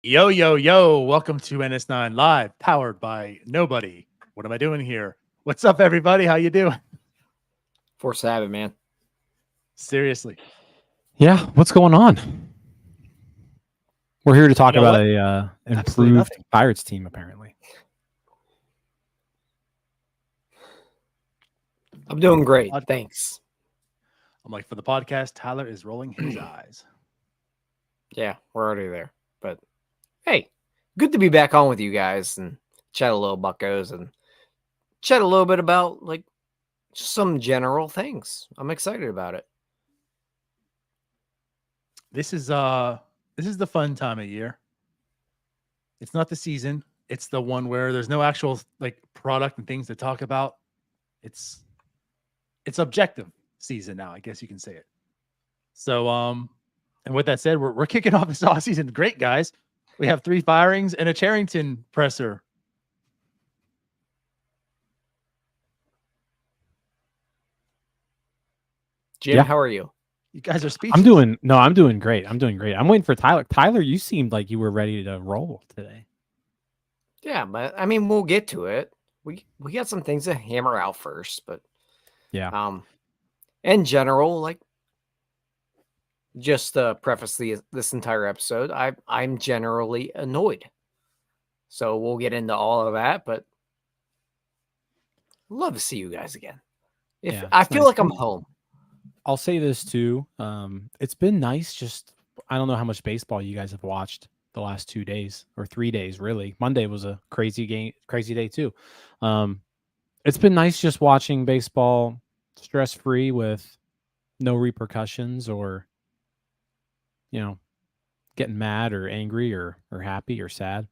Yo, yo, yo. Welcome to NS9LIVE, powered by nobody. What am I doing here? What's up, everybody? How you doing? Force habit, man. Seriously. Yeah, what's going on? We're here to talk You know about what? a Absolutely improved nothing. Pirates team, apparently. I'm doing great. Thanks. I'm like, for the podcast, Tyler is rolling his eyes. Yeah, we're already there. But hey, good to be back on with you guys and chat a little buckos and chat a little bit about like some general things. I'm excited about it. This is the fun time of year. It's not the season. It's the one where there's no actual like product and things to talk about. It's objective season now, I guess you can say it. So and with that said, we're kicking off this offseason. Great, guys. We have 3 firings and a Cherington presser. Jim, Yeah. how are you? You guys are speechless. I'm doing great. I'm waiting for Tyler. Tyler, you seemed like you were ready to roll today. Yeah, but I mean, we'll get to it. We got some things to hammer out first, but Yeah. In general, like just to preface this entire episode, I'm generally annoyed. So we'll get into all of that, but love to see you guys again. I feel like I'm home. I'll say this too. It's been nice. Just I don't know how much baseball you guys have watched the last 2 days or 3 days. Really, Monday was a crazy day too. It's been nice just watching baseball stress free with no repercussions or getting mad or angry or happy or sad.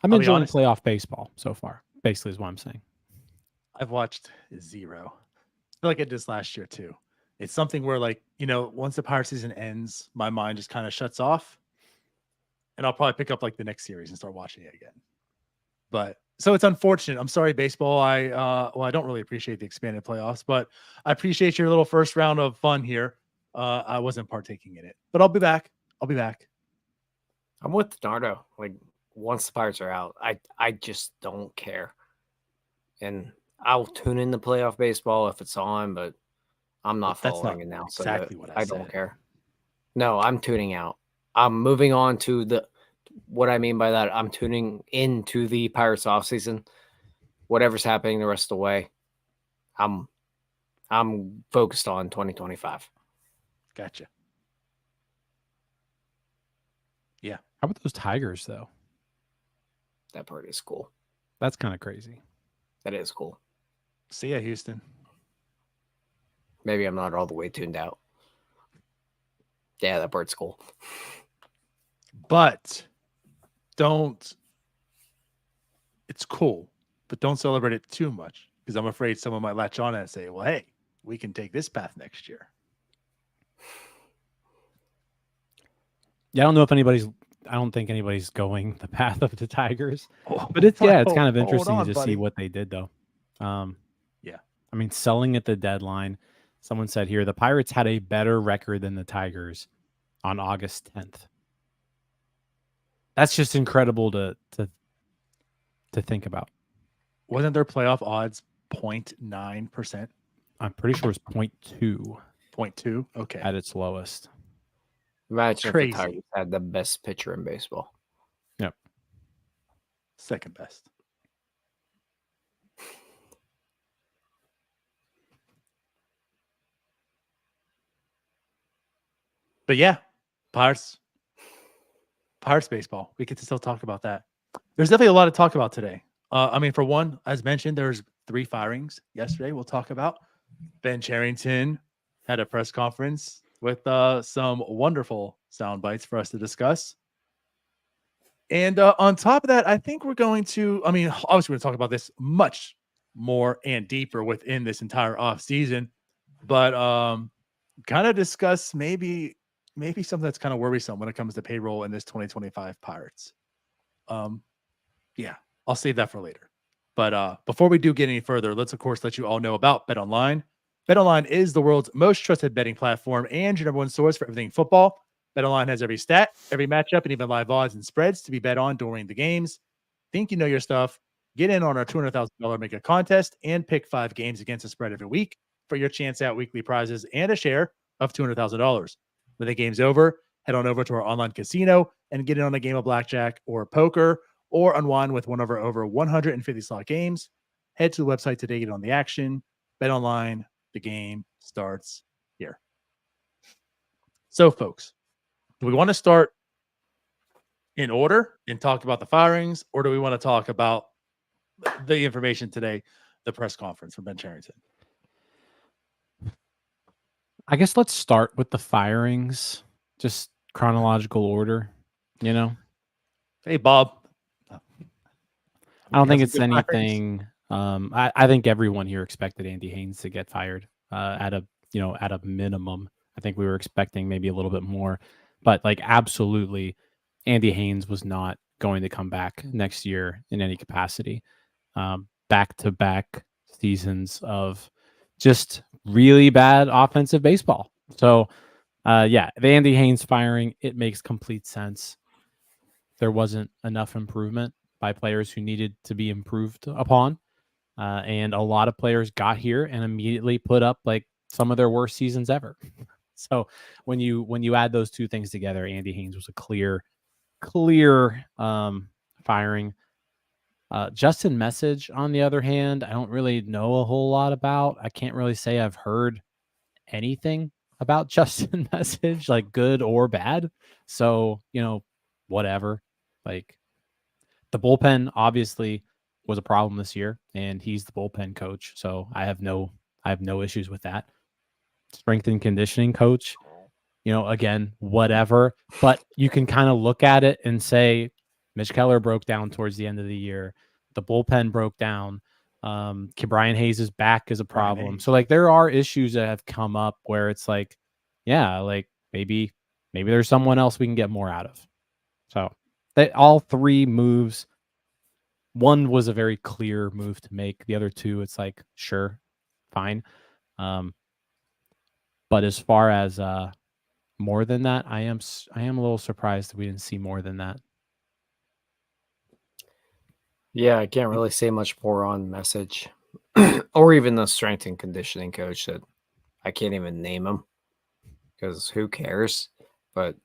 I'm enjoying playoff baseball so far, basically is what I'm saying. I've watched 0. I feel like I did this last year too. It's something where like, once the Pirate season ends, my mind just kind of shuts off. And I'll probably pick up like the next series and start watching it again. But so it's unfortunate. I'm sorry, baseball. I don't really appreciate the expanded playoffs, but I appreciate your little first round of fun here. I wasn't partaking in it, but I'll be back. I'm with Nardo. Like once the Pirates are out, I just don't care. And I'll tune in the playoff baseball if it's on, but I'm not following it now. Exactly what I said. don't care. No, I'm tuning out. I'm moving on to what I mean by that. I'm tuning into the Pirates offseason. Whatever's happening the rest of the way, I'm focused on 2025. Gotcha. Yeah. How about those Tigers though? That part is cool. That's kind of crazy. That is cool. See ya, Houston. Maybe I'm not all the way tuned out. Yeah, that part's cool. But it's cool, but don't celebrate it too much because I'm afraid someone might latch on and say, well, hey, we can take this path next year. Yeah, I don't think anybody's going the path of the Tigers. But it's kind of interesting to see what they did though. Yeah. I mean, selling at the deadline. Someone said here the Pirates had a better record than the Tigers on August 10th. That's just incredible to think about. Wasn't their playoff odds 0.9%? I'm pretty sure it's 0.2. 0.2? Okay. At its lowest. Imagine if the Tigers had the best pitcher in baseball. Yep. Second best. But yeah, Pirates baseball. We get to still talk about that. There's definitely a lot to talk about today. I mean, for one, as mentioned, there's 3 firings yesterday we'll talk about. Ben Cherington had a press conference with some wonderful sound bites for us to discuss. And on top of that, I think we're going to, obviously we're going to talk about this much more and deeper within this entire offseason, but kind of discuss maybe something that's kind of worrisome when it comes to payroll in this 2025 Pirates. Yeah, I'll save that for later. But before we do get any further, let's of course let you all know about BetOnline. BetOnline is the world's most trusted betting platform and your #1 source for everything football. BetOnline has every stat, every matchup, and even live odds and spreads to be bet on during the games. Think you know your stuff? Get in on our $200,000 Make a Contest and pick 5 games against the spread every week for your chance at weekly prizes and a share of $200,000. When the game's over, head on over to our online casino and get in on a game of blackjack or poker or unwind with one of our over 150 slot games. Head to the website today to get on the action. BetOnline, the game starts here. So, folks, do we want to start in order and talk about the firings, or do we want to talk about the information today, the press conference from Ben Cherington? I guess let's start with the firings, just chronological order, you know? Hey, Bob. I don't think it's anything. I think everyone here expected Andy Haines to get fired at a minimum. I think we were expecting maybe a little bit more, but like absolutely, Andy Haines was not going to come back next year in any capacity. Back-to-back seasons of just really bad offensive baseball. So, the Andy Haines firing, it makes complete sense. There wasn't enough improvement by players who needed to be improved upon. And a lot of players got here and immediately put up like some of their worst seasons ever. So when you add those two things together, Andy Haines was a clear firing. Justin Meccage, on the other hand, I don't really know a whole lot about. I can't really say I've heard anything about Justin Meccage, like good or bad. So, whatever. Like the bullpen obviously was a problem this year, and he's the bullpen coach. So I have no issues with that. Strength and conditioning coach, again, whatever. But you can kind of look at it and say, Mitch Keller broke down towards the end of the year. The bullpen broke down. Brian Hayes' back is a problem. So like there are issues that have come up where it's like, yeah, like maybe there's someone else we can get more out of. So all three moves, one was a very clear move to make. The other two, it's like, sure, fine. But as far as more than that, I am a little surprised that we didn't see more than that. Yeah, I can't really say much more on Meccage or even the strength and conditioning coach that I can't even name him because who cares? But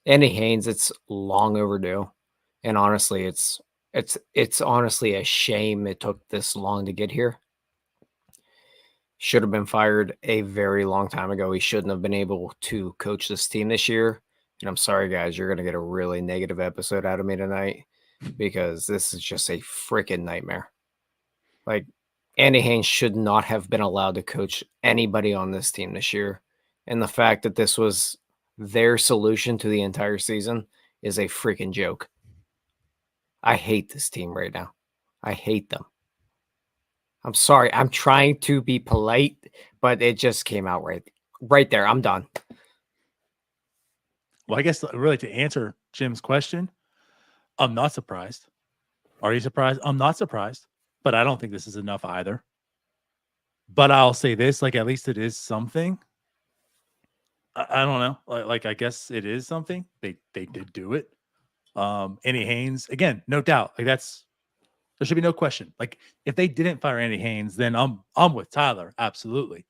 Andy Haines, it's long overdue. And honestly, it's honestly a shame it took this long to get here. Should have been fired a very long time ago. He shouldn't have been able to coach this team this year. And I'm sorry, guys, you're going to get a really negative episode out of me tonight because this is just a freaking nightmare. Like, Andy Haines should not have been allowed to coach anybody on this team this year. And the fact that this was their solution to the entire season is a freaking joke. I hate this team right now. I hate them. I'm sorry. I'm trying to be polite, but it just came out right there. I'm done. Well, I guess really to answer Jim's question, I'm not surprised. Are you surprised? I'm not surprised, but I don't think this is enough either. But I'll say this, like at least it is something. I don't know. Like I guess it is something. They did do it. Andy Haines, again, no doubt. Like there should be no question. Like if they didn't fire Andy Haines, then I'm with Tyler. Absolutely.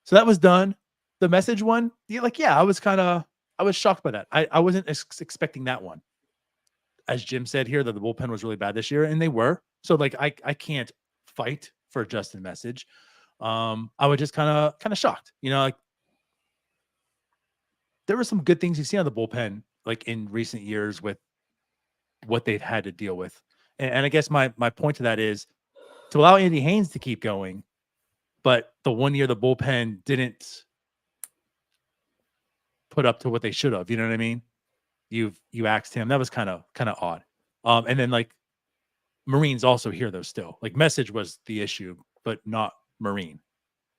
So that was done. The Meccage one, I was shocked by that. I wasn't expecting that one. As Jim said here, that the bullpen was really bad this year, and they were. So like I can't fight for Justin Meccage. I was just kind of shocked. Like there were some good things you see on the bullpen, like in recent years with what they've had to deal with. And I guess my point to that is to allow Andy Haines to keep going, but the 1 year the bullpen didn't put up to what they should have. You know what I mean? You axed him. That was kind of odd. And then like Marine's also here though still. Like Meccage was the issue, but not Marine.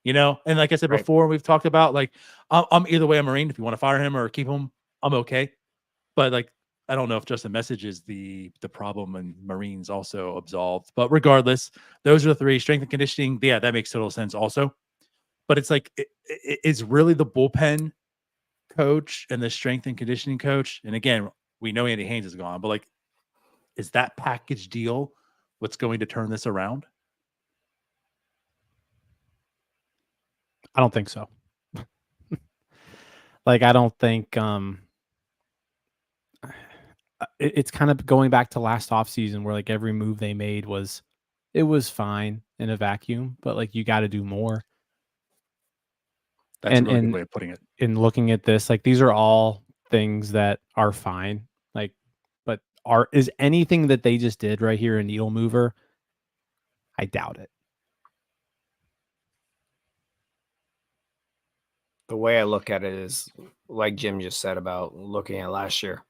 And like I said before, we've talked about like I'm either way a Marine. If you want to fire him or keep him, I'm okay. But like I don't know if Justin Meccage is the problem and Marine's also absolved. But regardless, those are the three. Strength and conditioning. Yeah, that makes total sense also. But it's like it's really the bullpen coach and the strength and conditioning coach, and again, we know Andy Haines is gone, but like, is that package deal what's going to turn this around? I don't think so. Like, I don't think it's kind of going back to last offseason where like every move they made was fine in a vacuum, but like you got to do more. That's a really good way of putting it. In looking at this, like these are all things that are fine. Like, but is anything that they just did right here a needle mover? I doubt it. The way I look at it is like Jim just said about looking at last year.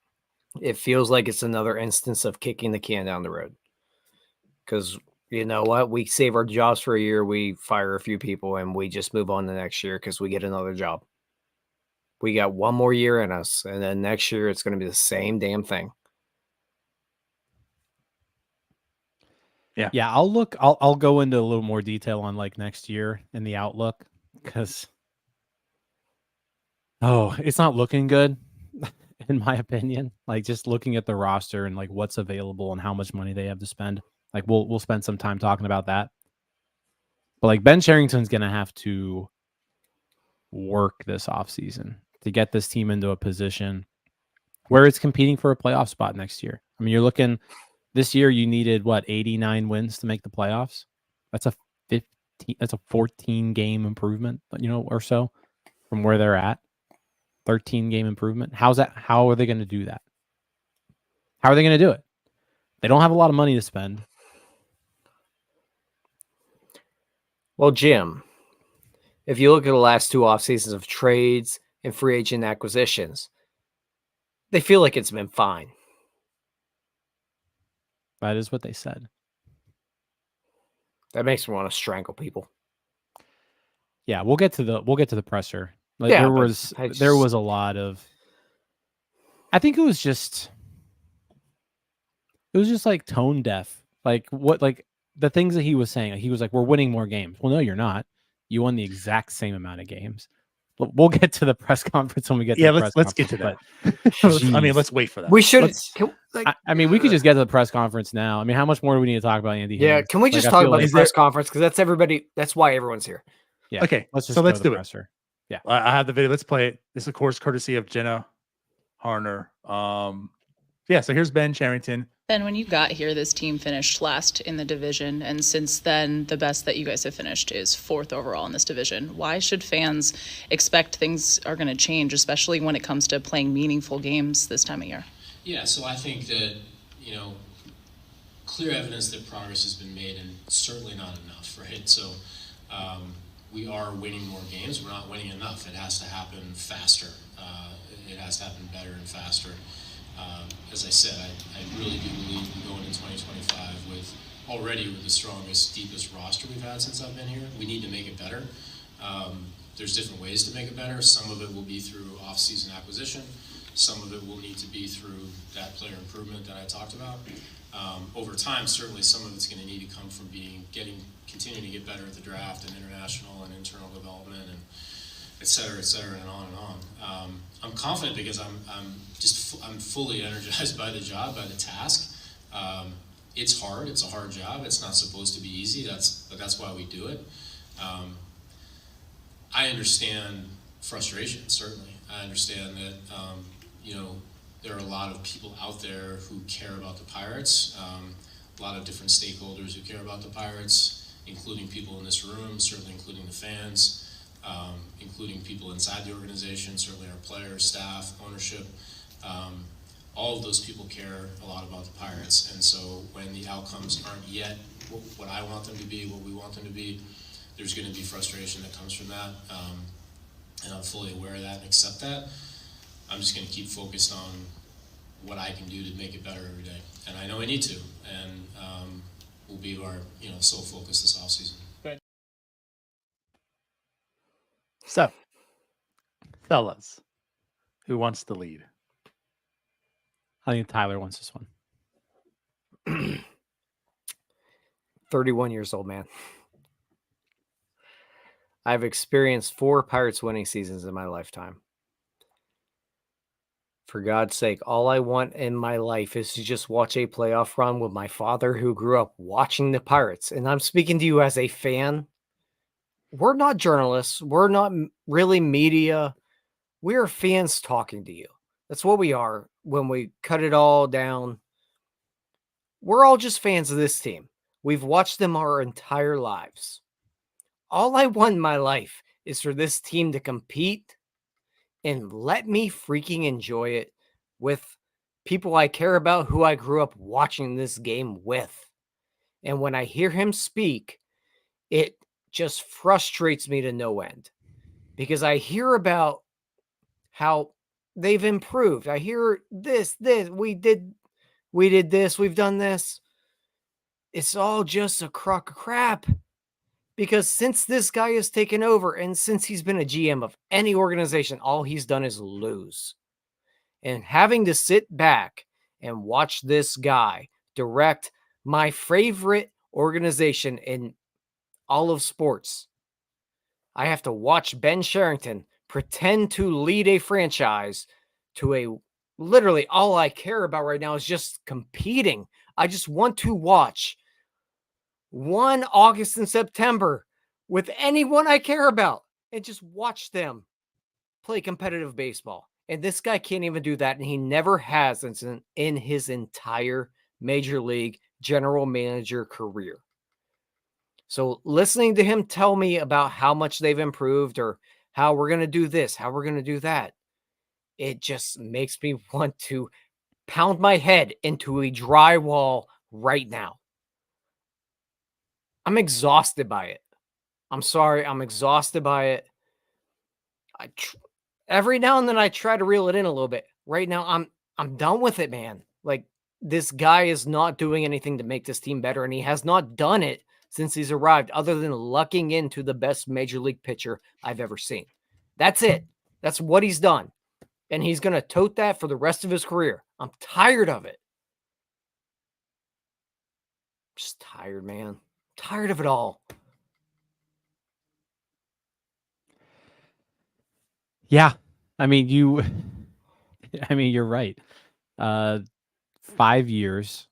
It feels like it's another instance of kicking the can down the road. Because you know what? We save our jobs for a year, we fire a few people, and we just move on the next year because we get another job. We got one more year in us, and then next year it's going to be the same damn thing. Yeah. I'll go into a little more detail on like next year and the outlook because it's not looking good in my opinion. Like just looking at the roster and like what's available and how much money they have to spend. Like we'll spend some time talking about that. But like Ben Cherington's gonna have to work this offseason to get this team into a position where it's competing for a playoff spot next year. I mean, you're looking this year, you needed 89 wins to make the playoffs. That's a 14 game improvement, or so from where they're at. 13 game improvement. How are they going to do that? How are they going to do it? They don't have a lot of money to spend. Well, Jim, if you look at the last two off seasons of trades and free agent acquisitions, they feel like it's been fine. That is what they said. That makes me want to strangle people. Yeah, we'll get to the presser. Like Yeah, there was a lot of. I think it was just like tone deaf. Like what, like the things that he was saying. Like, he was like, "We're winning more games." Well, no, you're not. You won the exact same amount of games. But we'll get to the press conference when we get to the press let's conference. get to that. But, I mean, let's wait for that. We should. I mean, we could just get to the press conference now. I mean, how much more do we need to talk about Andy Haines? Yeah, can we just talk about the press conference? Because that's everybody. That's why everyone's here. Yeah. Okay. Let's do the it. Presser. Yeah. I have the video. Let's play it. This, of course, courtesy of Jenna Harner. Yeah. So here's Ben Cherington. Ben, when you got here, this team finished last in the division, and since then, the best that you guys have finished is 4th overall in this division. Why should fans expect things are going to change, especially when it comes to playing meaningful games this time of year? Yeah, so I think that, clear evidence that progress has been made, and certainly not enough, right? So we are winning more games. We're not winning enough. It has to happen faster. It has to happen better and faster. As I said, I really do believe we go into 2025 with the strongest, deepest roster we've had since I've been here. We need to make it better. There's different ways to make it better. Some of it will be through off-season acquisition. Some of it will need to be through that player improvement that I talked about. Over time, certainly some of it's going to need to come from continuing to get better at the draft and international and internal development and et cetera, and on and on. I'm confident because I'm fully energized by the job, by the task. It's hard. It's a hard job. It's not supposed to be easy. But that's why we do it. I understand frustration, certainly. I understand that, there are a lot of people out there who care about the Pirates, a lot of different stakeholders who care about the Pirates, including people in this room, certainly including the fans, including people inside the organization, certainly our players, staff, ownership. All of those people care a lot about the Pirates. And so when the outcomes aren't yet what I want them to be, what we want them to be, there's going to be frustration that comes from that. And I'm fully aware of that and accept that. I'm just going to keep focused on what I can do to make it better every day. And I know I need to. And will be our sole focus this offseason. So, fellas, who wants to lead? I think Tyler wants this one. 31 years old, man. I've experienced 4 Pirates winning seasons in my lifetime. For God's sake, all I want in my life is to just watch a playoff run with my father who grew up watching the Pirates. And I'm speaking to you as a fan. We're not journalists. We're not really media. We're fans talking to you. That's what we are when we cut it all down. We're all just fans of this team. We've watched them our entire lives. All I want in my life is for this team to compete and let me freaking enjoy it with people I care about who I grew up watching this game with. And when I hear him speak, it just frustrates me to no end because I hear about how they've improved. I hear this, we did this, we've done this. It's all just a crock of crap. Because since this guy has taken over and since he's been a GM of any organization, all he's done is lose. And having to sit back and watch this guy direct my favorite organization in all of sports. I have to watch Ben Cherington pretend to lead a franchise to a literally all I care about right now is just competing. I just want to watch 1 August and September with anyone I care about and just watch them play competitive baseball. And this guy can't even do that. And he never has in his entire major league general manager career. So listening to him tell me about how much they've improved or how we're going to do this, how we're going to do that, it just makes me want to pound my head into a drywall right now. I'm exhausted by it. I'm sorry. I'm exhausted by it. Every now and then I try to reel it in a little bit. Right now, I'm done with it, man. Like, this guy is not doing anything to make this team better, and he has not done it since he's arrived, other than lucking into the best major league pitcher I've ever seen. That's it. That's what he's done. And he's going to tote that for the rest of his career. I'm tired of it. Just tired, man. Tired of it all. Yeah. I mean, you're right. 5 years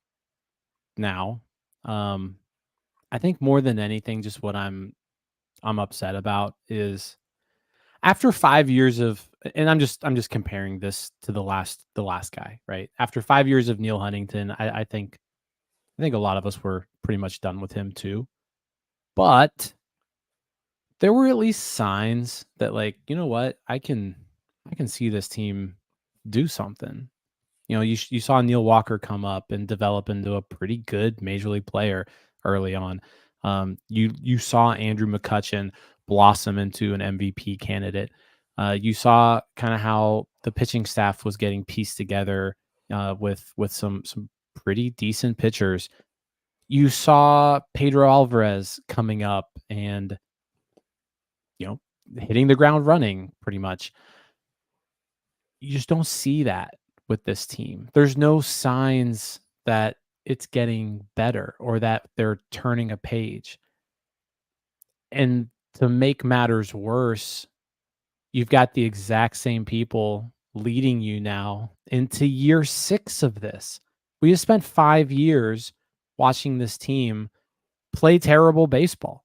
now. I think more than anything, just what I'm upset about is after 5 years of, and I'm just comparing this to the last guy, right? After 5 years of Neil Huntington, I think a lot of us were pretty much done with him too. But there were at least signs that, like, you know what, I can see this team do something. You know, you saw Neil Walker come up and develop into a pretty good major league player early on. You saw Andrew McCutchen blossom into an MVP candidate. You saw kind of how the pitching staff was getting pieced together with some pretty decent pitchers. You saw Pedro Alvarez coming up and, you know, hitting the ground running pretty much. You just don't see that with this team. There's no signs that it's getting better or that they're turning a page. And to make matters worse, you've got the exact same people leading you now into year 6 of this. We have spent 5 years watching this team play terrible baseball.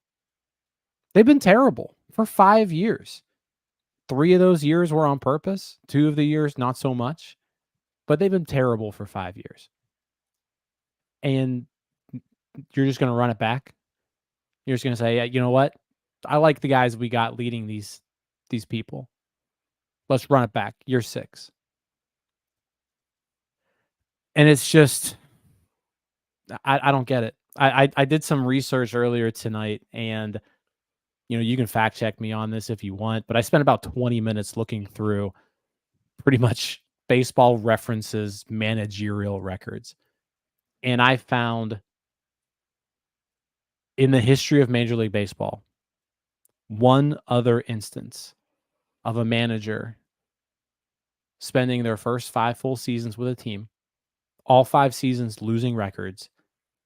They've been terrible for 5 years. 3 of those years were on purpose. 2 of the years, not so much. But they've been terrible for 5 years. And you're just going to run it back? You're just going to say, yeah, you know what? I like the guys we got leading these people. Let's run it back. Year 6. And it's just, I don't get it. I did some research earlier tonight, and, you know, you can fact check me on this if you want, but I spent about 20 minutes looking through pretty much Baseball Reference's managerial records. And I found in the history of Major League Baseball, one other instance of a manager spending their first 5 full seasons with a team, all 5 seasons losing records,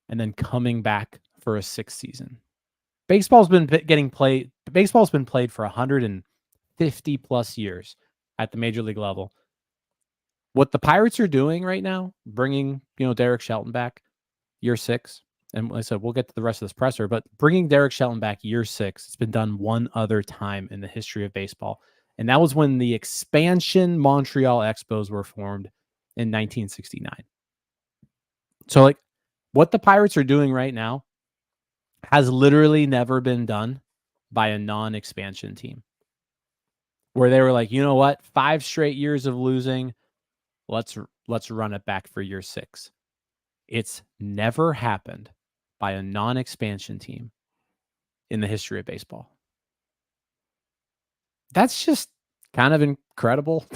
and then coming back for a 6th season. Baseball's been played for 150 plus years at the major league level. what the Pirates are doing right now, bringing, Derek Shelton back year 6. And like I said, we'll get to the rest of this presser, but bringing Derek Shelton back year 6, it's been done one other time in the history of baseball. And that was when the expansion Montreal Expos were formed in 1969. So like what the Pirates are doing right now has literally never been done by a non-expansion team. Where they were like, you know what? 5 straight years of losing. Let's run it back for year 6. It's never happened by a non-expansion team in the history of baseball. That's just kind of incredible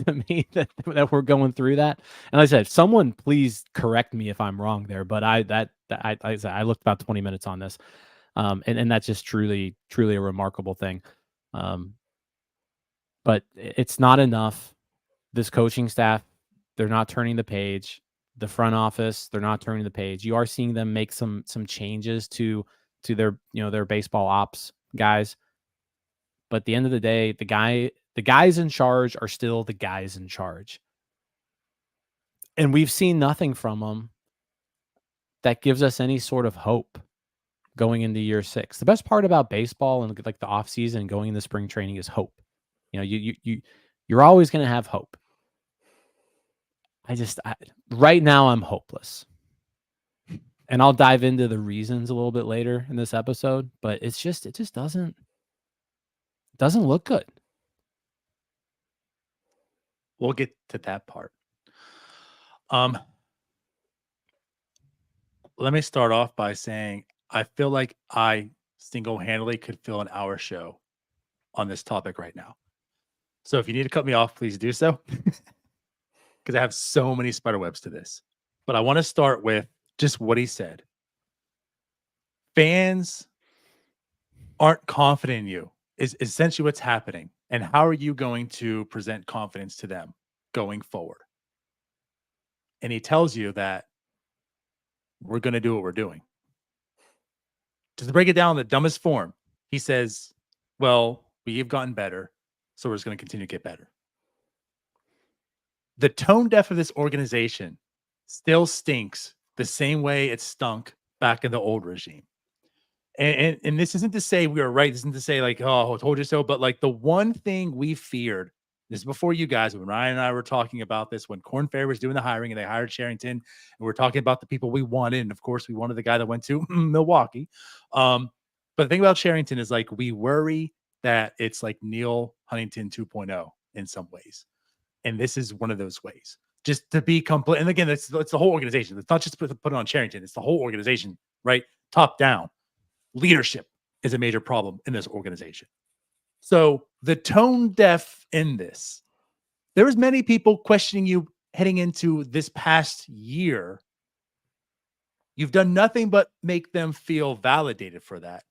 to me that we're going through that. And like I said, someone please correct me if I'm wrong there, but I looked about 20 minutes on this. And that's just truly a remarkable thing. But it's not enough. This coaching staff, they're not turning the page. The front office, they're not turning the page. You are seeing them make some changes to their their baseball ops guys. But at the end of the day, the guys in charge are still the guys in charge. And we've seen nothing from them that gives us any sort of hope going into year 6. The best part about baseball and like the offseason and going into spring training is hope. You're always going to have hope. Right now I'm hopeless. And I'll dive into the reasons a little bit later in this episode, but it just doesn't look good. We'll get to that part. Let me start off by saying I feel like I single-handedly could fill an hour show on this topic right now. So if you need to cut me off, please do so. Because I have so many spider webs to this. But I want to start with just what he said. Fans aren't confident in you is essentially what's happening. And how are you going to present confidence to them going forward? And he tells you that we're going to do what we're doing. Just to break it down in the dumbest form, he says, well, we've gotten better, so we're just going to continue to get better. The tone deaf of this organization still stinks the same way it stunk back in the old regime. And this isn't to say we were right. This isn't to say like, oh, I told you so. But like the one thing we feared, this is before you guys, when Ryan and I were talking about this, when Korn Ferry was doing the hiring and they hired Cherington, and we're talking about the people we wanted. And of course, we wanted the guy that went to Milwaukee. But the thing about Cherington is like, we worry that it's like Neil Huntington 2.0 in some ways. And this is one of those ways. Just to be complete. And again, it's the whole organization. It's not just put it on Cherington. It's the whole organization, right? Top down. Leadership is a major problem in this organization. So the tone deaf in this, there was many people questioning you heading into this past year. You've done nothing but make them feel validated for that.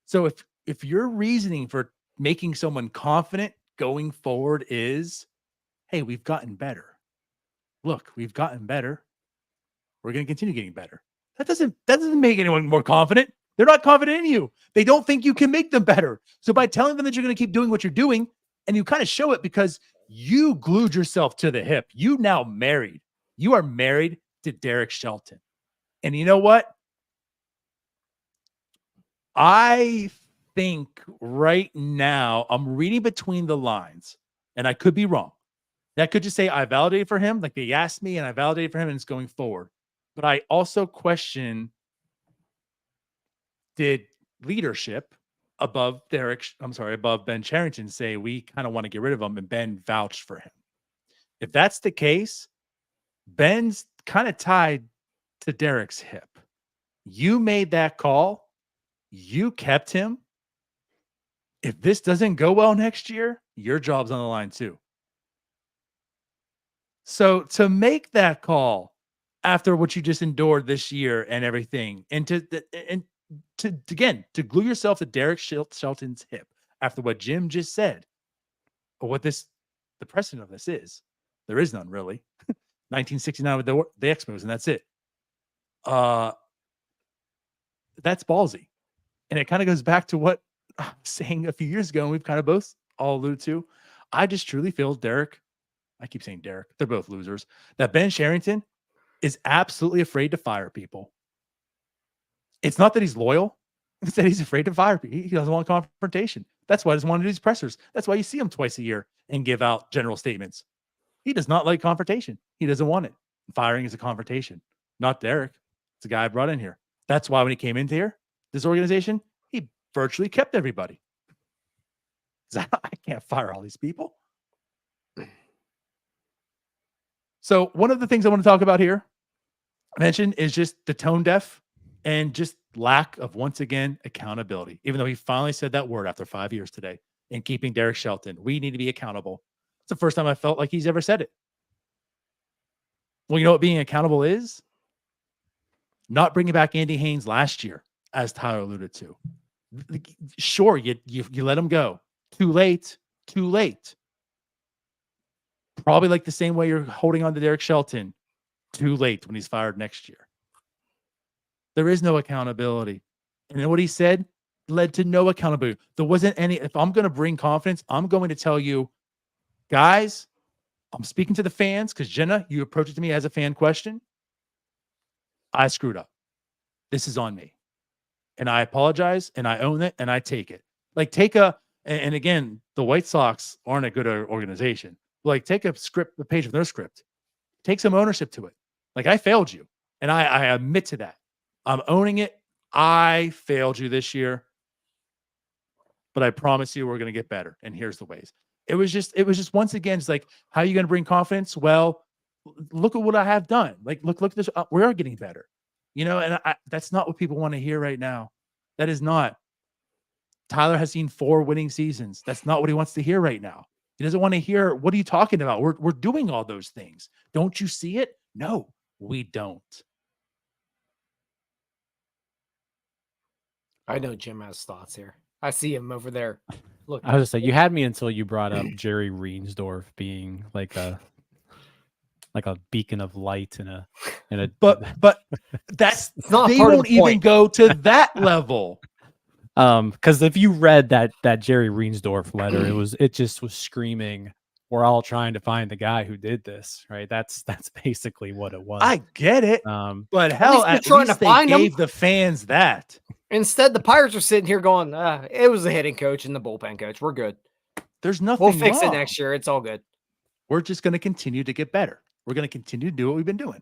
So if your reasoning for making someone confident going forward is, hey, we've gotten better. Look, we've gotten better. We're going to continue getting better. That doesn't make anyone more confident. They're not confident in you. They don't think you can make them better. So by telling them that you're going to keep doing what you're doing, and you kind of show it because you glued yourself to the hip. You now married. You are married to Derek Shelton. And you know what? I think right now I'm reading between the lines, and I could be wrong. That could just say I validated for him, like they asked me, and I validated for him, and it's going forward. But I also question, did leadership above Ben Cherington say we kind of want to get rid of him, and Ben vouched for him? If that's the case, Ben's kind of tied to Derek's hip. You made that call. You kept him. If this doesn't go well next year, your job's on the line too. So to make that call after what you just endured this year and everything, and to glue yourself to Derek Shelton's hip after what Jim just said, or what the precedent of this is, there is none really. 1969 with the Expos, and that's it. That's ballsy. And it kind of goes back to what I was saying a few years ago, and we've kind of both all alluded to. I just truly feel Derek, I keep saying Derek. They're both losers. That Ben Cherington is absolutely afraid to fire people. It's not that he's loyal. It's that he's afraid to fire people. He doesn't want confrontation. That's why he doesn't want to do these pressers. That's why you see him twice a year and give out general statements. He does not like confrontation. He doesn't want it. Firing is a confrontation. Not Derek. It's a guy I brought in here. That's why when he came into here, this organization, he virtually kept everybody. I can't fire all these people. So one of the things I want to talk about here, I mentioned, is just the tone deaf and just lack of, once again, accountability. Even though he finally said that word after 5 years today in keeping Derek Shelton, we need to be accountable. It's the first time I felt like he's ever said it. Well, you know what being accountable is? Not bringing back Andy Haines last year, as Tyler alluded to. Sure, you let him go. Too late. Probably like the same way you're holding on to Derek Shelton. Too late when he's fired next year. There is no accountability. And then what he said led to no accountability. There wasn't any. If I'm going to bring confidence, I'm going to tell you, guys, I'm speaking to the fans because Jenna, you approached it to me as a fan question. I screwed up. This is on me. And I apologize and I own it and I take it. Like and again, the White Sox aren't a good organization. Like take a page of their script. Take some ownership to it. Like I failed you. And I admit to that. I'm owning it. I failed you this year. But I promise you we're going to get better. And here's the ways. It was just once again, it's like, how are you going to bring confidence? Well, look at what I have done. Like, look at this. We are getting better. And that's not what people want to hear right now. That is not. Tyler has seen 4 winning seasons. That's not what he wants to hear right now. He doesn't want to hear, what are you talking about? We're doing all those things. Don't you see it? No, we don't. I know Jim has thoughts here. I see him over there. Look, I was just saying, you had me until you brought up Jerry Reinsdorf being like a beacon of light but that's not they part of won't the even point. go to that level. Because if you read that Jerry Reinsdorf letter, it just was screaming, we're all trying to find the guy who did this, right? That's basically what it was. I get it, but hell, at at trying least to find they him. gave the fans that. Instead, the Pirates are sitting here going, it was the hitting coach and the bullpen coach. We're good. There's nothing We'll fix wrong. it next year. It's all good. We're just going to continue to get better. We're going to continue to do what we've been doing.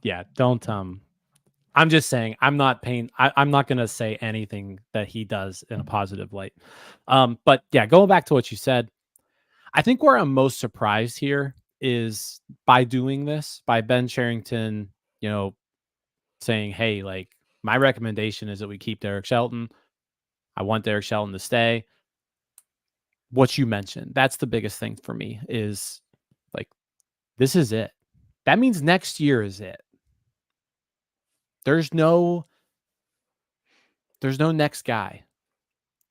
Yeah, don't I'm just saying I'm not going to say anything that he does in a positive light. But yeah, going back to what you said, I think where I'm most surprised here is by doing this, by Ben Cherington, saying, hey, like, my recommendation is that we keep Derek Shelton. I want Derek Shelton to stay. What you mentioned, that's the biggest thing for me is like, this is it. That means next year is it. There's no next guy.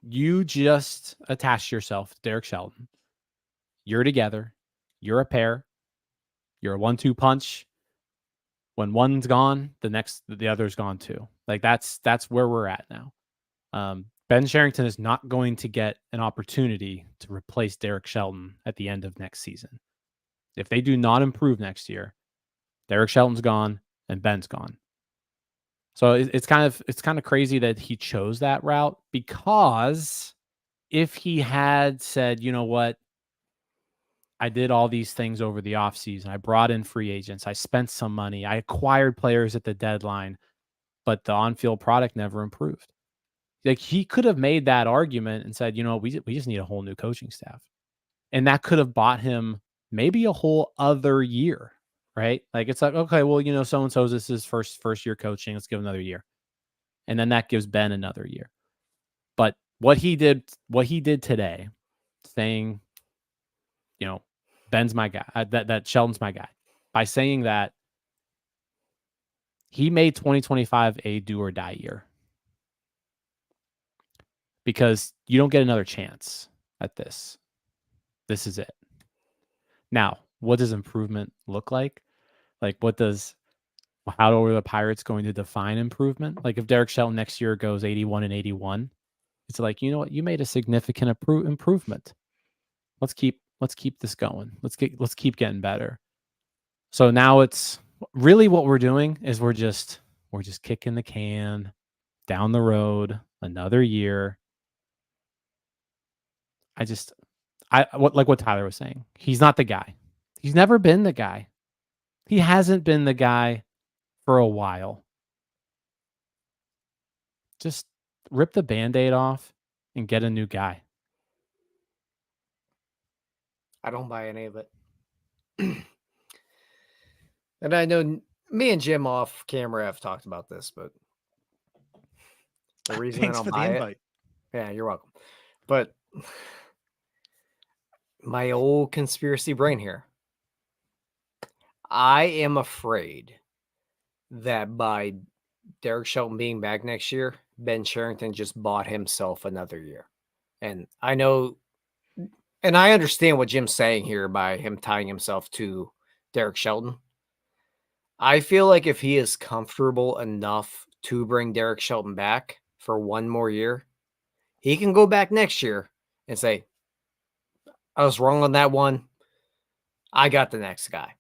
You just attach yourself to Derek Shelton. You're together. You're a pair. You're a 1-2 punch. When one's gone, the other's gone too. Like that's where we're at now. Ben Cherington is not going to get an opportunity to replace Derek Shelton at the end of next season. If they do not improve next year, Derek Shelton's gone and Ben's gone. So it's kind of crazy that he chose that route, because if he had said, you know what, I did all these things over the offseason. I brought in free agents. I spent some money. I acquired players at the deadline, but the on-field product never improved. Like, he could have made that argument and said, we just need a whole new coaching staff. And that could have bought him maybe a whole other year, right? Like, it's like, okay, well, so-and-so's this is first year coaching. Let's give him another year. And then that gives Ben another year. But what he did today, saying, Ben's my guy, that Shelton's my guy. By saying that, he made 2025 a do or die year, because you don't get another chance at this. This is it. Now, what does improvement look like? Like, how are the Pirates going to define improvement? Like, if Derek Shelton next year goes 81-81, it's like, you know what? You made a significant improvement. Let's keep let's keep this going. Let's keep getting better. So now it's really what we're doing is we're just kicking the can down the road another year. What Tyler was saying. He's not the guy. He's never been the guy. He hasn't been the guy for a while. Just rip the Band-Aid off and get a new guy. I don't buy any of it. And I know me and Jim off camera have talked about this, but the reason Thanks I for don't the buy invite. it, yeah, you're welcome. But my old conspiracy brain here. I am afraid that by Derek Shelton being back next year, Ben Cherington just bought himself another year. And I know, and I understand what Jim's saying here by him tying himself to Derek Shelton. I feel like if he is comfortable enough to bring Derek Shelton back for one more year, he can go back next year and say, I was wrong on that one. I got the next guy.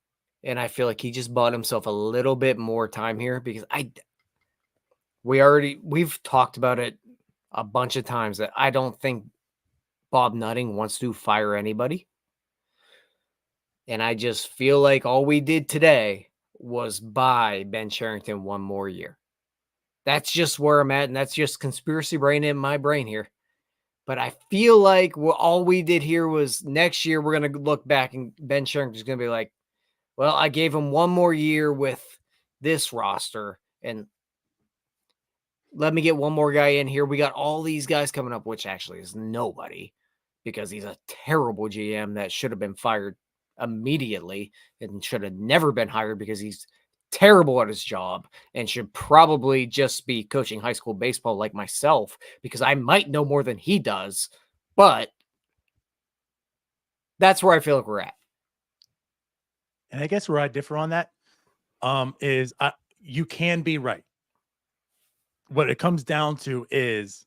And I feel like he just bought himself a little bit more time here because we've talked about it a bunch of times that I don't think Bob Nutting wants to fire anybody. And I just feel like all we did today was buy Ben Cherington one more year. That's just where I'm at, and that's just conspiracy brain in my brain here. But I feel like all we did here was next year we're going to look back and Ben Cherington's going to be like, well, I gave him one more year with this roster, and let me get one more guy in here. We got all these guys coming up, which actually is nobody because he's a terrible GM that should have been fired immediately and should have never been hired because he's terrible at his job and should probably just be coaching high school baseball like myself because I might know more than he does, but that's where I feel like we're at. And I guess where I differ on that is you can be right. What it comes down to is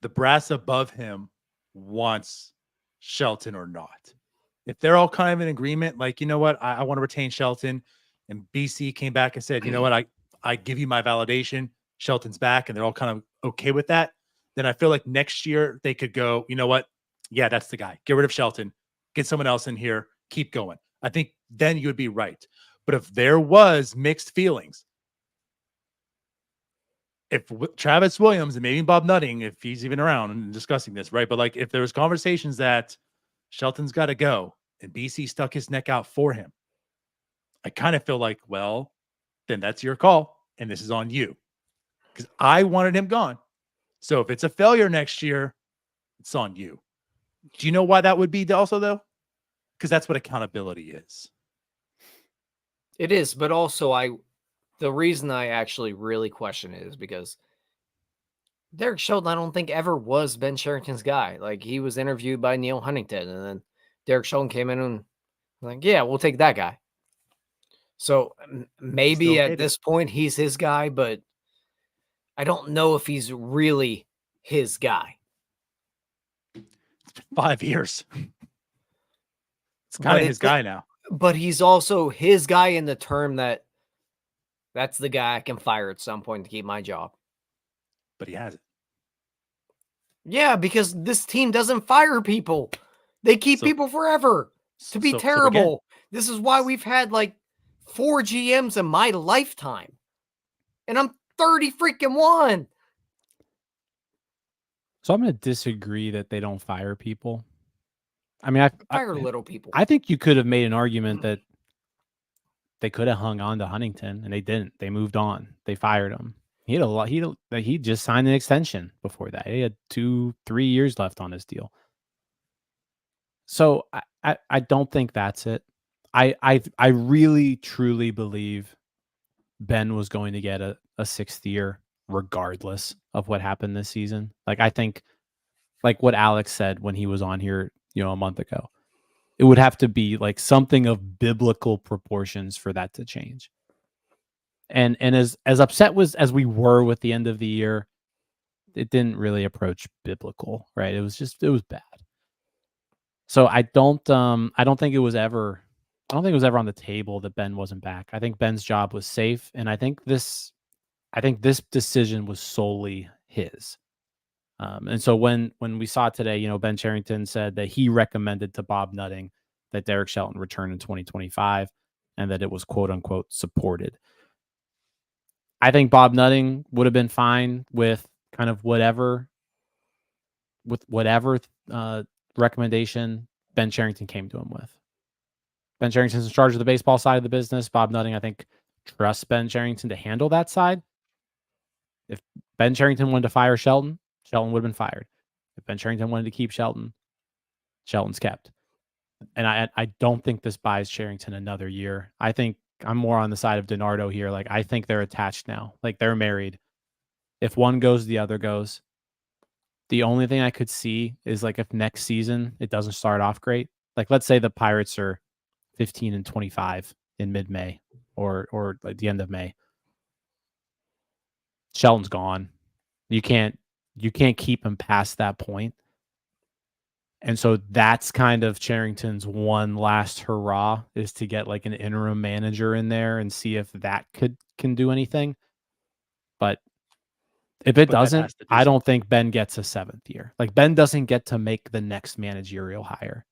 the brass above him wants Shelton or not. If they're all kind of in agreement, like, you know what, I want to retain Shelton, and BC came back and said, you know what, I give you my validation, Shelton's back, and they're all kind of okay with that, then I feel like next year they could go, you know what, yeah, that's the guy. Get rid of Shelton, get someone else in here, keep going. I think then you would be right. But if there was mixed feelings, if Travis Williams and maybe Bob Nutting, if he's even around and discussing this, right? But like if there was conversations that Shelton's got to go and BC stuck his neck out for him, I kind of feel like, well, then that's your call and this is on you because I wanted him gone. So if it's a failure next year, it's on you. Do you know why that would be also though? Because that's what accountability is. It is, but also the reason I actually really question it is because Derek Shelton, I don't think ever was Ben Cherington's guy. Like he was interviewed by Neil Huntington, and then Derek Shelton came in and like, yeah, we'll take that guy. So maybe at this point he's his guy, but I don't know if he's really his guy. It's been 5 years. It's kind of his guy now. But he's also his guy in the term that that's the guy I can fire at some point to keep my job. But he hasn't. Yeah, because this team doesn't fire people. They keep people forever to be terrible. This is why we've had like 4 GMs in my lifetime. And I'm 30 freaking 1. So I'm going to disagree that they don't fire people. I mean, I fire little people. I think you could have made an argument that they could have hung on to Huntington and they didn't. They moved on. They fired him. He had a lot. He just signed an extension before that. He had 2-3 years left on his deal. So I don't think that's it. I really truly believe Ben was going to get a 6th year regardless of what happened this season. Like I think, like what Alex said when he was on here, a month ago, it would have to be like something of biblical proportions for that to change. And as upset as we were with the end of the year, it didn't really approach biblical, right? It was bad. So I don't think it was ever on the table that Ben wasn't back. I think Ben's job was safe, and I think this decision was solely his. And so when we saw today, you know, Ben Cherington said that he recommended to Bob Nutting that Derek Shelton return in 2025 and that it was quote unquote supported. I think Bob Nutting would have been fine with kind of whatever recommendation Ben Cherington came to him with. Ben Cherington's in charge of the baseball side of the business. Bob Nutting, I think, trusts Ben Cherington to handle that side. If Ben Cherington wanted to fire Shelton, Shelton would have been fired. If Ben Cherington wanted to keep Shelton, Shelton's kept. And I don't think this buys Cherington another year. I think I'm more on the side of DiNardo here. Like, I think they're attached now. Like, they're married. If one goes, the other goes. The only thing I could see is, like, if next season it doesn't start off great. Like, let's say the Pirates are 15-25 in mid-May or like the end of May. Shelton's gone. You can't keep him past that point. And so that's kind of Cherington's one last hurrah, is to get like an interim manager in there and see if that can do anything. But if it doesn't, I don't think Ben gets a 7th year. Like, Ben doesn't get to make the next managerial hire.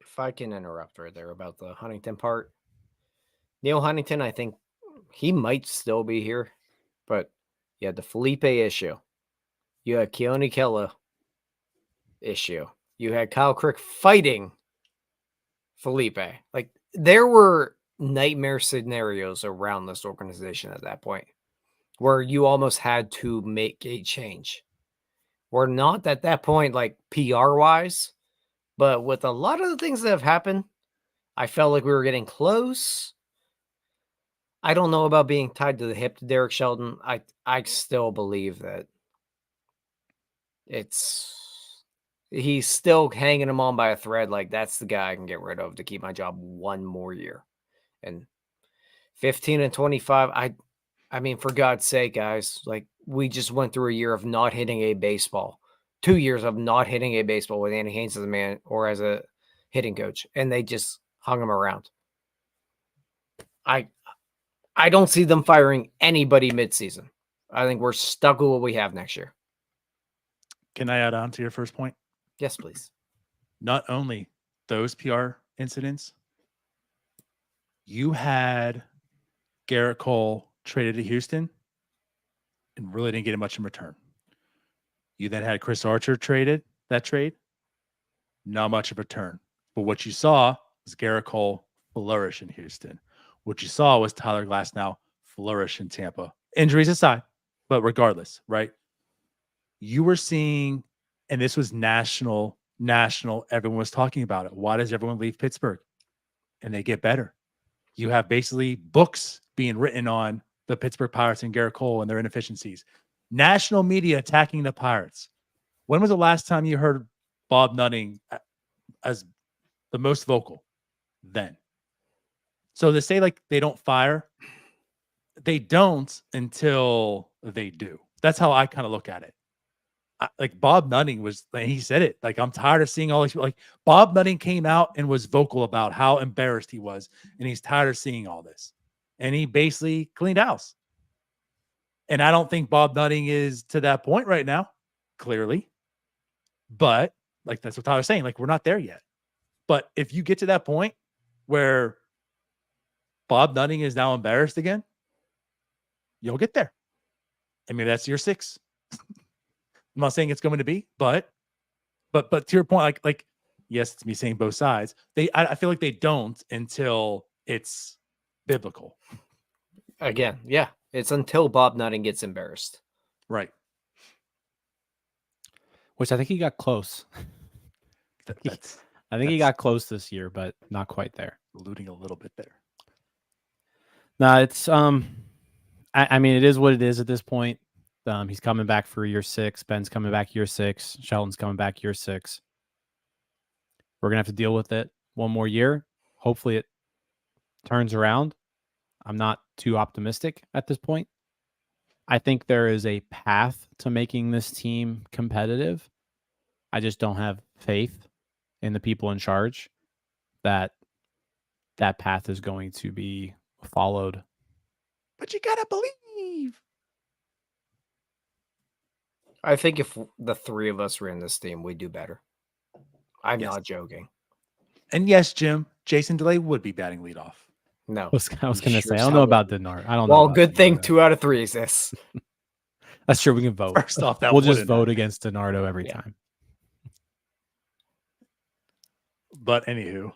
If I can interrupt right there about the Huntington part. Neil Huntington, I think he might still be here, but you had the Felipe issue. You had Keone Kela issue. You had Kyle Crick fighting Felipe. Like, there were nightmare scenarios around this organization at that point where you almost had to make a change. We're not at that point, like, PR wise, but with a lot of the things that have happened, I felt like we were getting close. I don't know about being tied to the hip to Derek Shelton. I still believe that he's still hanging him on by a thread. Like, that's the guy I can get rid of to keep my job one more year. And 15-25, I mean, for God's sake, guys, like, we just went through a year of not hitting a baseball. 2 years of not hitting a baseball with Andy Haines as a man or as a hitting coach, and they just hung him around. I don't see them firing anybody midseason. I think we're stuck with what we have next year. Can I add on to your first point? Yes, please. Not only those PR incidents, you had Garrett Cole traded to Houston and really didn't get much in return. You then had Chris Archer traded, that trade, not much of a return. But what you saw was Garrett Cole flourish in Houston. What you saw was Tyler Glasnow flourish in Tampa. Injuries aside, but regardless, right? You were seeing, and this was national, everyone was talking about it. Why does everyone leave Pittsburgh? And they get better. You have basically books being written on the Pittsburgh Pirates and Garrett Cole and their inefficiencies. National media attacking the Pirates. When was the last time you heard Bob Nutting as the most vocal? Then. So to say like they don't fire, they don't until they do. That's how I kind of look at it. Like Bob Nutting was, and he said it, like, I'm tired of seeing all these, like Bob Nutting came out and was vocal about how embarrassed he was. And he's tired of seeing all this. And he basically cleaned house. And I don't think Bob Nutting is to that point right now, clearly. But like, that's what Tyler's saying. Like, we're not there yet. But if you get to that point where Bob Nutting is now embarrassed again, you'll get there. I mean, that's year 6. I'm not saying it's going to be, but to your point, like yes, it's me saying both sides. I feel like they don't until it's biblical. Again, yeah, it's until Bob Nutting gets embarrassed, right? Which I think he got close. I think he got close this year, but not quite there. Alluding a little bit there. No, it's I mean, it is what it is at this point. He's coming back for year 6. Ben's coming back year 6. Shelton's coming back year 6. We're gonna have to deal with it one more year. Hopefully, it turns around. I'm not too optimistic at this point. I think there is a path to making this team competitive. I just don't have faith and the people in charge, that path is going to be followed. But you gotta believe. I think if the three of us ran this team, we'd do better. I'm Yes. not joking. And yes, Jim, Jason DeLay would be batting leadoff. No. I was going to say, I Sure don't know as hell about would. Denard. I don't know. Well, about good thing DiNardo. 2 out of 3 exists. That's true. We can vote. First off, that we'll just wouldn't vote happen. against DiNardo every Yeah. time. But anywho,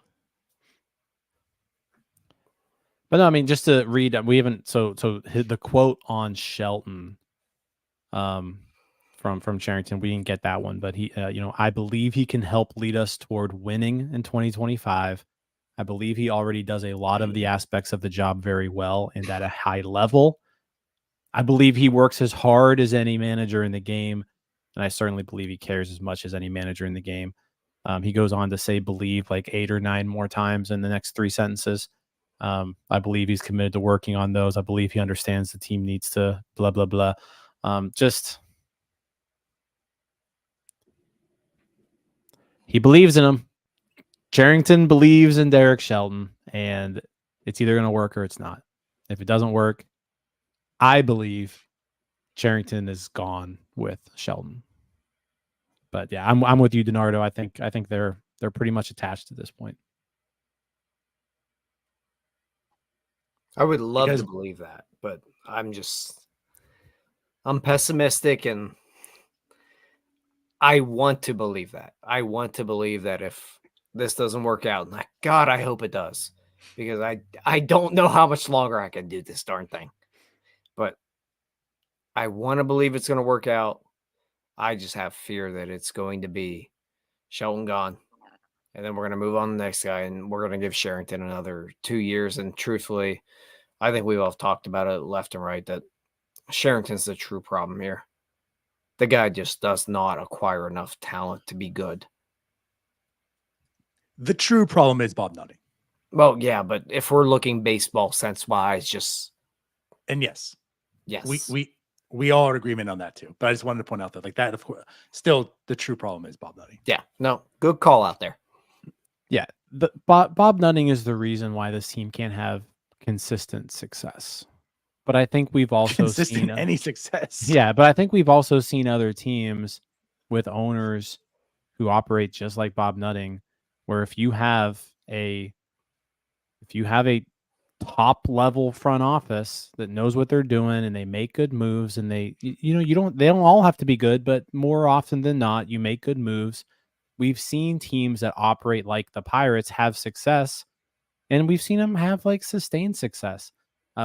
But no, I mean, just to read, we haven't. So the quote on Shelton, from Cherington, we didn't get that one, but he, I believe he can help lead us toward winning in 2025. I believe he already does a lot of the aspects of the job very well and at a high level. I believe he works as hard as any manager in the game, and I certainly believe he cares as much as any manager in the game. He goes on to say believe like 8 or 9 more times in the next 3 sentences. I believe he's committed to working on those. I believe he understands the team needs to blah, blah, blah. He believes in him. Cherington believes in Derek Shelton, and it's either going to work or it's not. If it doesn't work, I believe Cherington is gone with Shelton. But yeah, I'm with you, DiNardo. I think they're pretty much attached at this point. I would love Because- to believe that, but I'm pessimistic, and I want to believe that. I want to believe that if this doesn't work out, and God, I hope it does, because I don't know how much longer I can do this darn thing. But I want to believe it's going to work out. I just have fear that it's going to be Shelton gone, and then we're going to move on to the next guy, and we're going to give Cherington another 2 years. And truthfully, I think we've all talked about it left and right that Cherington's the true problem here. The guy just does not acquire enough talent to be good. the true problem is Bob Nutting. Well, yeah, but if we're looking baseball sense-wise, just And yes, yes. we all are in agreement on that too. But I just wanted to point out that like that, of course, still the true problem is Bob Nutting. Yeah, no, good call out there. Yeah, Bob Nutting is the reason why this team can't have consistent success. But I think we've also Consistent seen any success. Yeah, but I think we've also seen other teams with owners who operate just like Bob Nutting, where if you have a top level front office that knows what they're doing and they make good moves, and they don't all have to be good, but more often than not, you make good moves. We've seen teams that operate like the Pirates have success, and we've seen them have like sustained success.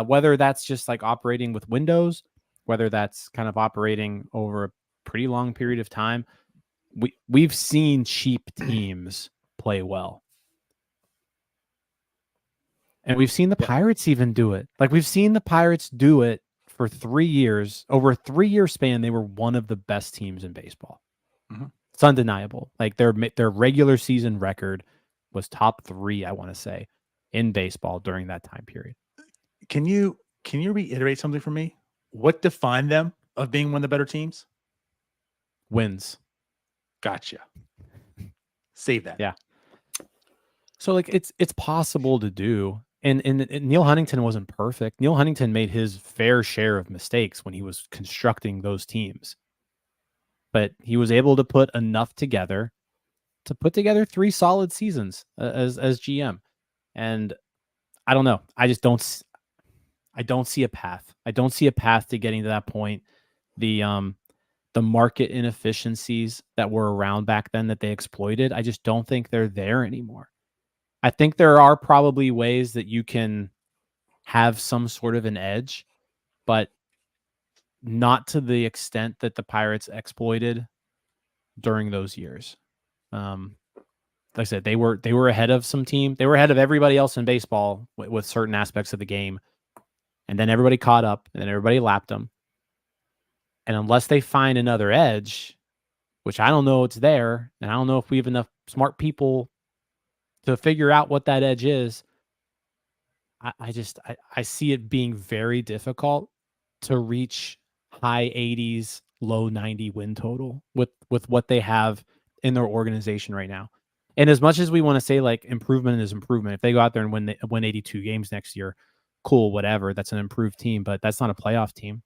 Whether that's just like operating with windows, whether that's kind of operating over a pretty long period of time, we've seen cheap teams play well. And we've seen the Pirates even do it. Like we've seen the Pirates do it for 3 years. Over a 3-year span, they were one of the best teams in baseball. Mhm. It's undeniable. Like their regular season record was top 3, I want to say, in baseball during that time period. Can you reiterate something for me? What defined them of being one of the better teams? Wins. Gotcha. Save that. Yeah. So like it's possible to do. And Neil Huntington wasn't perfect. Neil Huntington made his fair share of mistakes when he was constructing those teams. But he was able to put enough together to put together 3 solid seasons as GM. And I don't know. I don't see a path. I don't see a path to getting to that point. The market inefficiencies that were around back then that they exploited, I just don't think they're there anymore. I think there are probably ways that you can have some sort of an edge, but not to the extent that the Pirates exploited during those years. Like I said, they were ahead of some team. They were ahead of everybody else in baseball with certain aspects of the game. And then everybody caught up, and then everybody lapped them. And unless they find another edge, which I don't know it's there, and I don't know if we have enough smart people to figure out what that edge is, I see it being very difficult to reach high 80s, low 90 win total with what they have in their organization right now. And as much as we want to say like improvement is improvement, if they go out there and win 82 games next year, cool, whatever. That's an improved team, but that's not a playoff team.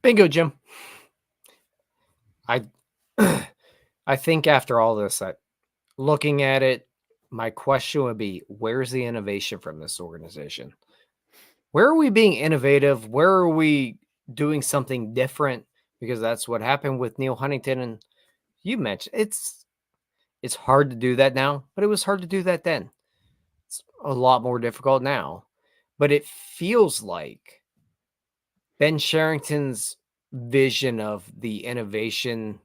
Bingo, Jim. I think after all this, looking at it, my question would be, where's the innovation from this organization? Where are we being innovative? Where are we doing something different? Because that's what happened with Neil Huntington. And you mentioned it's hard to do that now, but it was hard to do that then. It's a lot more difficult now. But it feels like Ben Cherington's vision of the innovation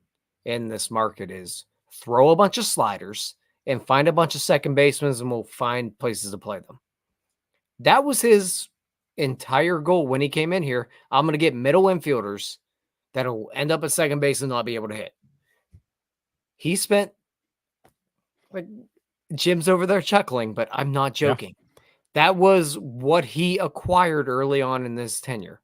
in this market is throw a bunch of sliders and find a bunch of second basemen, and we'll find places to play them. That was his entire goal when he came in here. I'm going to get middle infielders that'll end up at second base and not be able to hit. He spent, like, Jim's over there chuckling, but I'm not joking. Yeah. That was what he acquired early on in this tenure.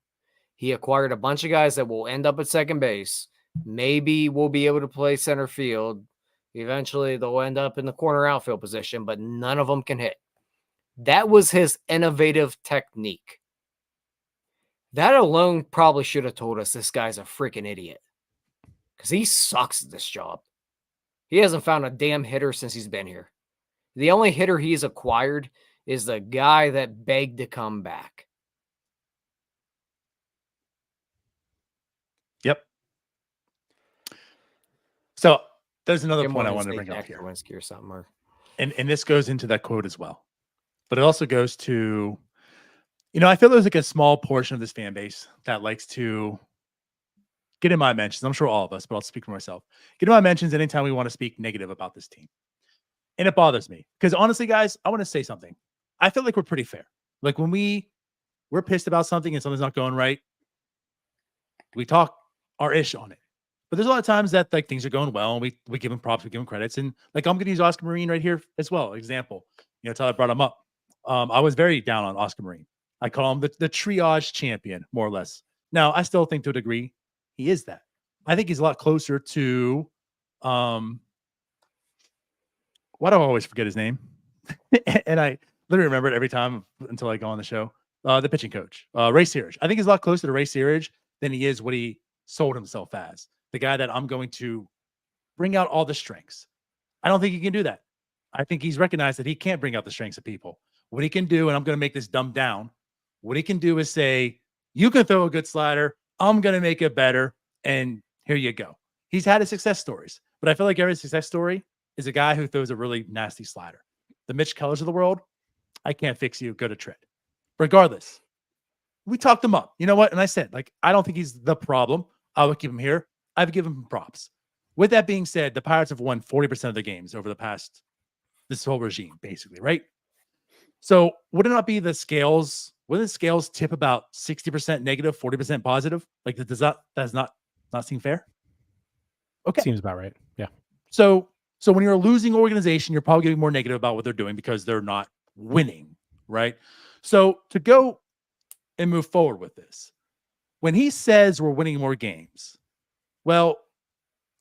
He acquired a bunch of guys that will end up at second base. Maybe we'll be able to play center field. Eventually, they'll end up in the corner outfield position, but none of them can hit. That was his innovative technique. That alone probably should have told us this guy's a freaking idiot, because he sucks at this job. He hasn't found a damn hitter since he's been here. The only hitter he's acquired is the guy that begged to come back. Yep. So there's another point I wanted to bring up here. Or something, or... And this goes into that quote as well. But it also goes to, I feel there's like a small portion of this fan base that likes to get in my mentions. I'm sure all of us, but I'll speak for myself. Get in my mentions anytime we want to speak negative about this team. And it bothers me because honestly, guys, I want to say something. I feel like we're pretty fair. Like when we're pissed about something and something's not going right, we talk our ish on it. But there's a lot of times that like things are going well and we give them props, we give them credits. And like I'm going to use Oscar Marine right here as well. Example, Tyler brought him up. I was very down on Oscar Marine. I call him the triage champion, more or less. Now, I still think to a degree he is that. I think he's a lot closer to why do I always forget his name? And I literally remember it every time until I go on the show. The pitching coach, Ray Searage. I think he's a lot closer to Ray Searage than he is what he sold himself as. The guy that I'm going to bring out all the strengths. I don't think he can do that. I think he's recognized that he can't bring out the strengths of people. What he can do, and I'm going to make this dumbed down, what he can do is say, you can throw a good slider, I'm going to make it better, and here you go. He's had his success stories, but I feel like every success story is a guy who throws a really nasty slider. The Mitch Kellers of the world, I can't fix you, go to tread. Regardless, we talked him up. You know what? And I said, like, I don't think he's the problem. I would keep him here. I would give him props. With that being said, the Pirates have won 40% of the games over the past, this whole regime, basically, right? So would it not be the scales? Would the scales tip about 60% negative, 40% positive? Like, does not seem fair? Okay. Seems about right. Yeah. So when you're a losing organization, you're probably getting more negative about what they're doing because they're not winning, right? So to go and move forward with this, when he says we're winning more games, well,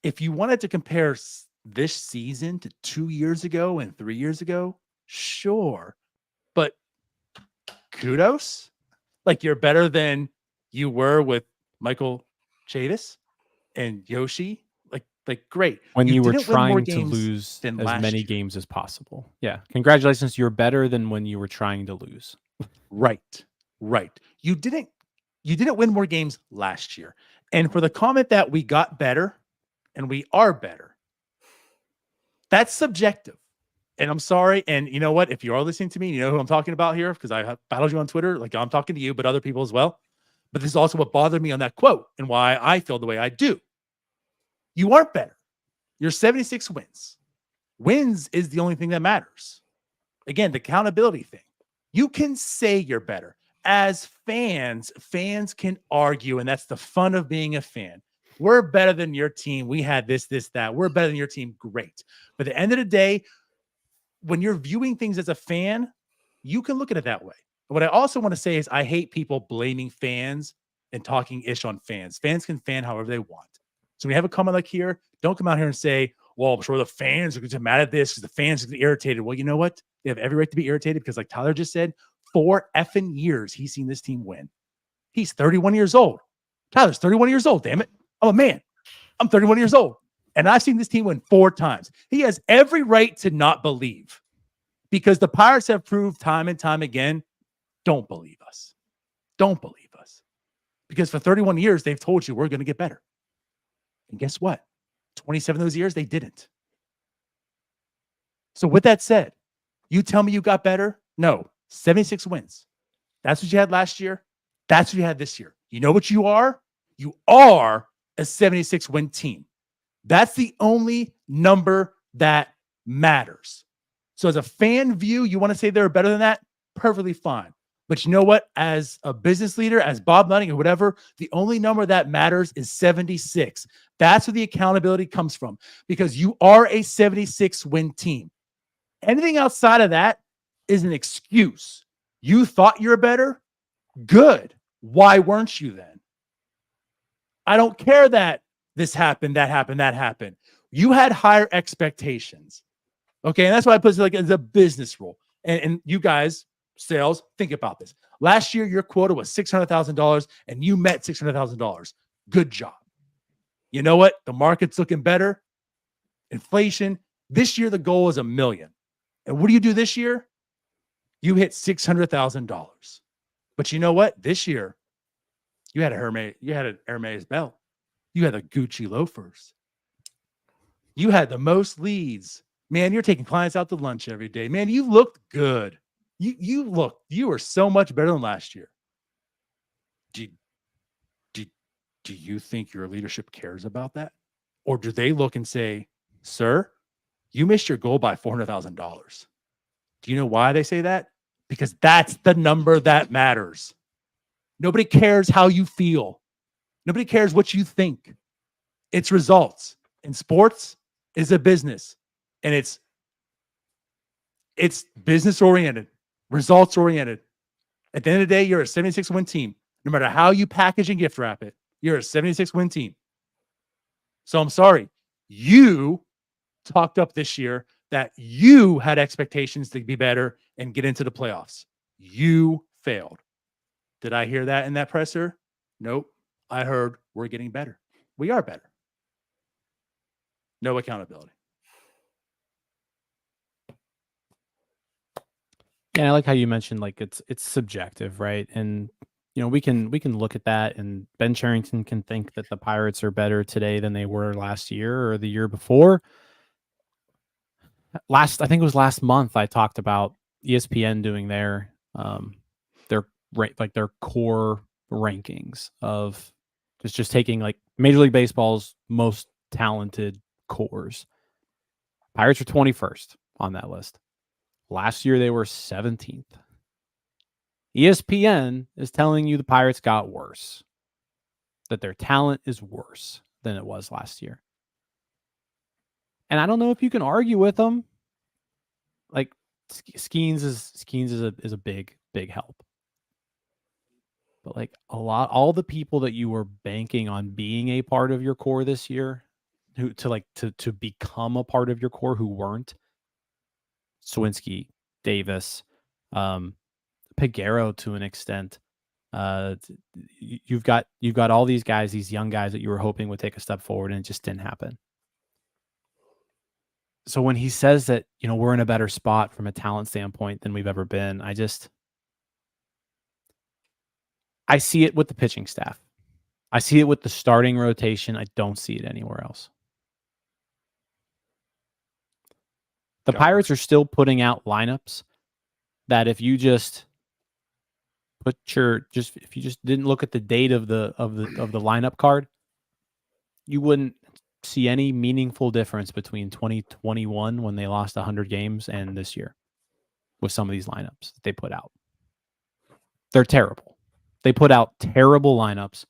if you wanted to compare this season to 2 years ago and 3 years ago, sure. But kudos. Like, you're better than you were with Michael Chavis and Yoshi. Like great. When you were trying to lose as many games as possible. Yeah. Congratulations. You're better than when you were trying to lose. Right. You didn't win more games last year. And for the comment that we got better and we are better, that's subjective. And I'm sorry. And you know what? If you are listening to me, you know who I'm talking about here, because I have battled you on Twitter. Like, I'm talking to you, but other people as well. But this is also what bothered me on that quote and why I feel the way I do. You aren't better. You're 76 wins. Wins is the only thing that matters. Again, the accountability thing. You can say you're better. As fans can argue, and that's the fun of being a fan. We're better than your team. We had this, that. We're better than your team. Great. But at the end of the day, when you're viewing things as a fan, you can look at it that way. And what I also want to say is I hate people blaming fans and talking ish on fans. Fans can fan however they want. So when you have a comment like here, don't come out here and say, well, I'm sure the fans are going to get mad at this because the fans are going to be irritated. Well, you know what? They have every right to be irritated because, like Tyler just said, 4 effing years he's seen this team win. He's 31 years old. Tyler's 31 years old, damn it. I'm a man. I'm 31 years old. And I've seen this team win 4 times. He has every right to not believe because the Pirates have proved time and time again, don't believe us. Don't believe us. Because for 31 years, they've told you we're going to get better. And guess what? 27 of those years, they didn't. So with that said, you tell me you got better? No. 76 wins. That's what you had last year. That's what you had this year. You know what you are? You are a 76-win team. That's the only number that matters. So as a fan view, you want to say they're better than that? Perfectly fine. But you know what? As a business leader, as Bob Nutting or whatever, the only number that matters is 76. That's where the accountability comes from because you are a 76-win team. Anything outside of that is an excuse. You thought you're better? Good. Why weren't you then? I don't care that this happened, that happened, that happened. You had higher expectations. Okay. And that's why I put it like as a business rule. And you guys, sales, think about this. Last year, your quota was $600,000 and you met $600,000. Good job. You know what? The market's looking better. Inflation. This year, the goal is $1 million. And what do you do this year? You hit $600,000. But you know what? This year, you had an Hermes belt. You had the Gucci loafers. You had the most leads. Man, you're taking clients out to lunch every day. Man, you looked good. You were so much better than last year. Do you think your leadership cares about that? Or do they look and say, sir, you missed your goal by $400,000? Do you know why they say that? Because that's the number that matters. Nobody cares how you feel. Nobody cares what you think. It's results. And sports is a business. And it's business oriented, results oriented. At the end of the day, you're a 76-win team. No matter how you package and gift wrap it, you're a 76-win team. So I'm sorry. You talked up this year that you had expectations to be better and get into the playoffs. You failed. Did I hear that in that presser? Nope. I heard we're getting better. We are better. No accountability. Yeah, I like how you mentioned like it's subjective, right? And you know, we can look at that, and Ben Cherington can think that the Pirates are better today than they were last year or the year before. I think it was last month I talked about ESPN doing their core rankings of just taking like Major League Baseball's most talented cores. Pirates are 21st on that list. Last year they were 17th. ESPN is telling you the Pirates got worse, that their talent is worse than it was last year. And I don't know if you can argue with them. Like Skeens is a big help. But like all the people that you were banking on being a part of your core this year, to become a part of your core who weren't, Swinsky, Davis, Peguero to an extent. You've got all these guys, these young guys that you were hoping would take a step forward, and it just didn't happen. So when he says that, you know, we're in a better spot from a talent standpoint than we've ever been, I see it with the pitching staff. I see it with the starting rotation. I don't see it anywhere else. The Pirates are still putting out lineups that if you just didn't look at the date of the lineup card, you wouldn't see any meaningful difference between 2021 when they lost 100 games and this year with some of these lineups that they put out. They're terrible. They put out terrible lineups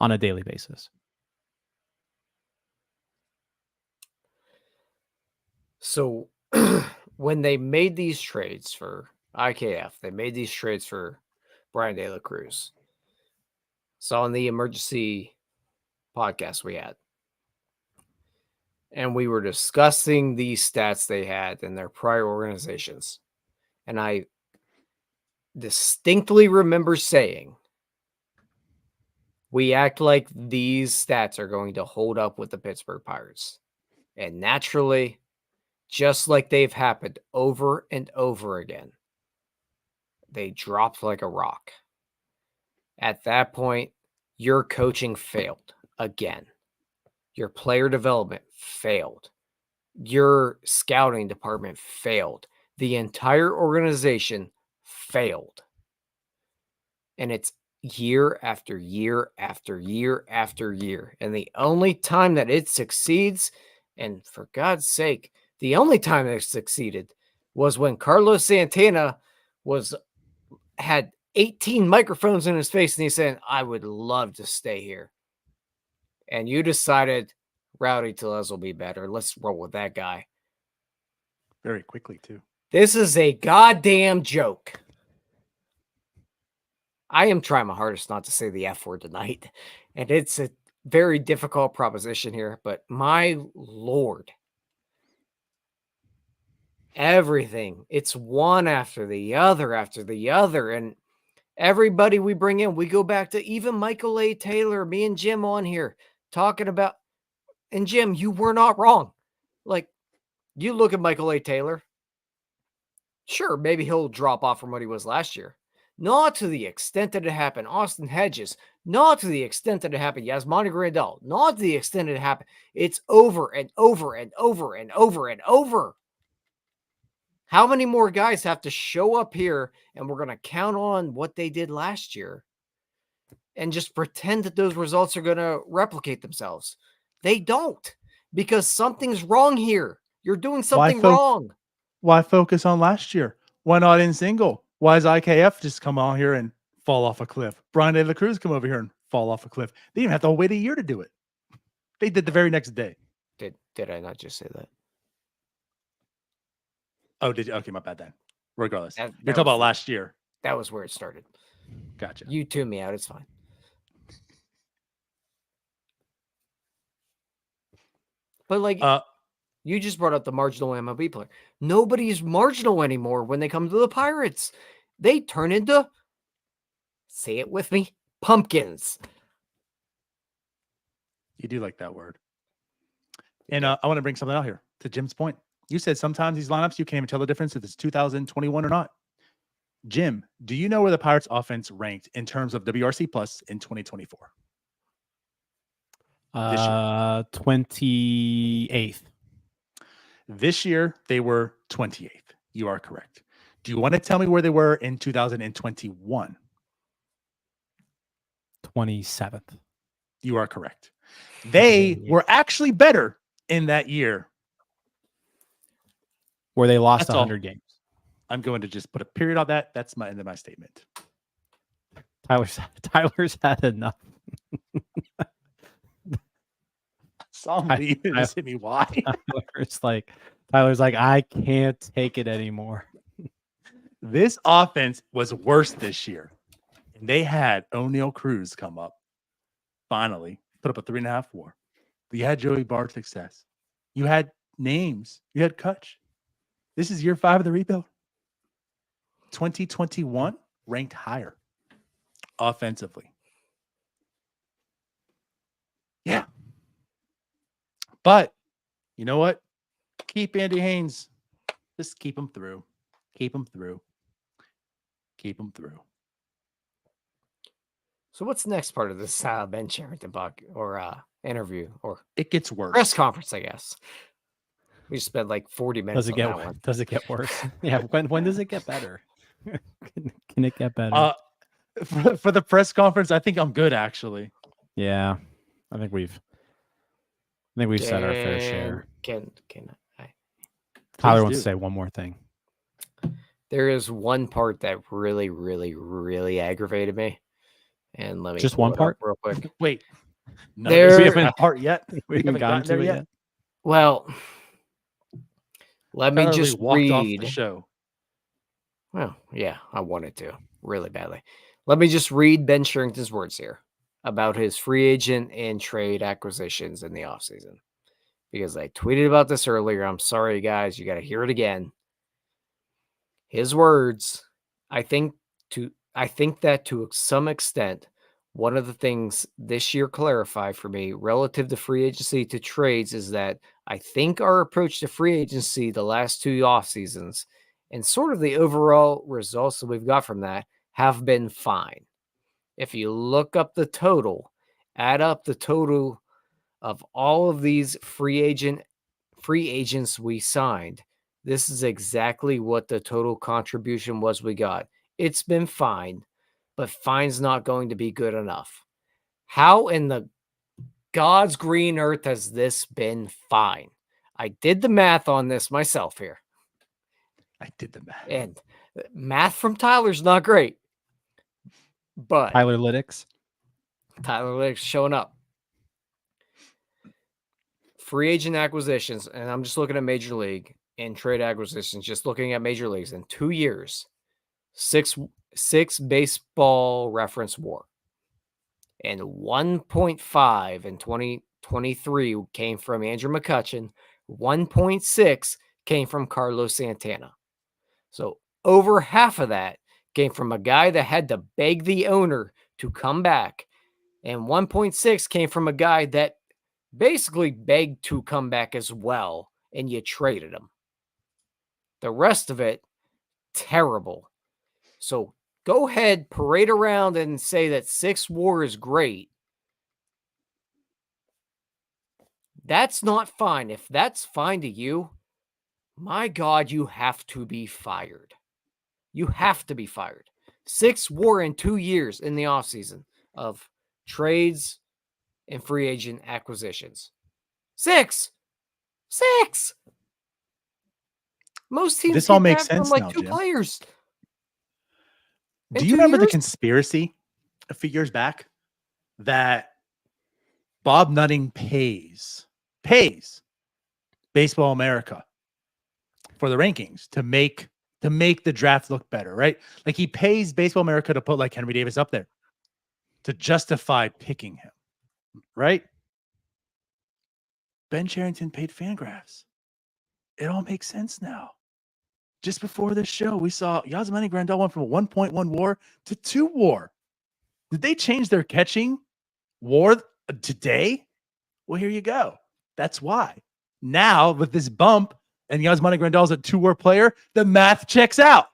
on a daily basis. So when they made these trades for IKF, they made these trades for Brian De La Cruz. So on the emergency podcast we had, and we were discussing these stats they had in their prior organizations. And I distinctly remember saying, we act like these stats are going to hold up with the Pittsburgh Pirates. And naturally, just like they've happened over and over again, they dropped like a rock. At that point, your coaching failed again. Your player development failed. Your scouting department failed. The entire organization failed. And it's year after year after year after year. And the only time that it succeeds, and for God's sake, the only time it succeeded was when Carlos Santana had 18 microphones in his face and he's saying, I would love to stay here. And you decided Rowdy Tellez will be better. Let's roll with that guy. Very quickly, too. This is a goddamn joke. I am trying my hardest not to say the F word tonight. And it's a very difficult proposition here, but my Lord. Everything. It's one after the other. And everybody we bring in, we go back to even Michael A. Taylor, me and Jim on here talking about, and Jim, you were not wrong. Like, you look at Michael A. Taylor. Sure, maybe he'll drop off from what he was last year. Not to the extent that it happened. Austin Hedges, not to the extent that it happened. Yasmani Grandal, not to the extent it happened. It's over and over and over and over and over. How many more guys have to show up here and we're going to count on what they did last year and just pretend that those results are going to replicate themselves? They don't, because something's wrong here. You're doing something wrong. Why focus on last year? Why not in single? Why does IKF just come out here and fall off a cliff? Brian De La Cruz come over here and fall off a cliff. They didn't have to wait a year to do it. They did the very next day. Did I not just say that? Oh, did you? Okay, my bad then. Regardless. That You're talking about last year. That was where it started. Gotcha. You tune me out. It's fine. But like, you just brought up the marginal MLB player. Nobody's marginal anymore when they come to the Pirates. They turn into, say it with me, pumpkins. You do like that word. And I want to bring something out here to Jim's point. You said sometimes these lineups, you can't even tell the difference if it's 2021 or not. Jim, do you know where the Pirates offense ranked in terms of WRC plus in 2024? 28th. This year, they were 28th. You are correct. Do you want to tell me where they were in 2021? 27th. You are correct. They were actually better in that year. Where they lost 100 games. I'm going to just put a period on that. That's my end of my statement. Tyler's had enough. Somebody just hit me. Why? Tyler's like, I can't take it anymore. This offense was worse this year. And they had O'Neal Cruz come up. Finally, put up a 3.5 WAR. You had Joey Bart success. You had names. You had Kutch. This is year 5 of the rebuild. 2021 ranked higher offensively. Yeah. But you know what? Keep Andy Haines. Just keep him through. Keep him through. Keep him through. So what's the next part of this Ben Cherington interview or it gets worse? Press conference, I guess. We just spent like 40 minutes. Does it get worse? Yeah. When does it get better? Can it get better? For the press conference, I think I'm good actually. Yeah, I think we've said our fair share. Tyler wants to say one more thing. There is one part that really, really, really aggravated me, and let me just one part real quick. Wait, we haven't that part yet. We haven't gotten to it yet. Well, let me Tyler just walked read off the show. Well, yeah, I wanted to really badly. Let me just read Ben Cherington's words here about his free agent and trade acquisitions in the offseason. because I tweeted about this earlier. I'm sorry, guys. You got to hear it again. His words, I think that to some extent, one of the things this year clarified for me relative to free agency to trades is that I think our approach to free agency the last 2 off seasons and sort of the overall results that we've got from that have been fine. If you look up the total, add up the total of all of these free agents we signed, this is exactly what the total contribution was we got. It's been fine, but fine's not going to be good enough. How in the God's green earth has this been fine? I did the math on this myself here. I did the math. And math from Tyler's not great. But Tyler Lytics. Tyler Lytics showing up. Free agent acquisitions, and I'm just looking at Major League and trade acquisitions, just looking at Major Leagues in 2 years, six baseball reference WAR, and 1.5 in 2023 came from Andrew McCutchen, 1.6 came from Carlos Santana. So over half of that came from a guy that had to beg the owner to come back, and 1.6 came from a guy that basically begged to come back as well, and you traded him. The rest of it, terrible. So go ahead, parade around and say that 6 WAR is great. That's not fine. If that's fine to you, my God, you have to be fired. You have to be fired. 6 WAR in 2 years in the offseason of trades and free agent acquisitions. 6! Most teams This all get makes that from sense like now, 2 Jim. players. Do In you 2 remember the years? conspiracy a few years back that Bob Nutting pays Baseball America for the rankings to make the draft look better, right? Like he pays Baseball America to put like Henry Davis up there to justify picking him, right? Ben Cherington paid Fangraphs. It all makes sense now. Just before this show, we saw Yasmani Grandal went from a 1.1 WAR to 2 WAR. Did they change their catching WAR today? Well, here you go. That's why. Now, with this bump and Yasmani Grandal's a 2 WAR player, the math checks out.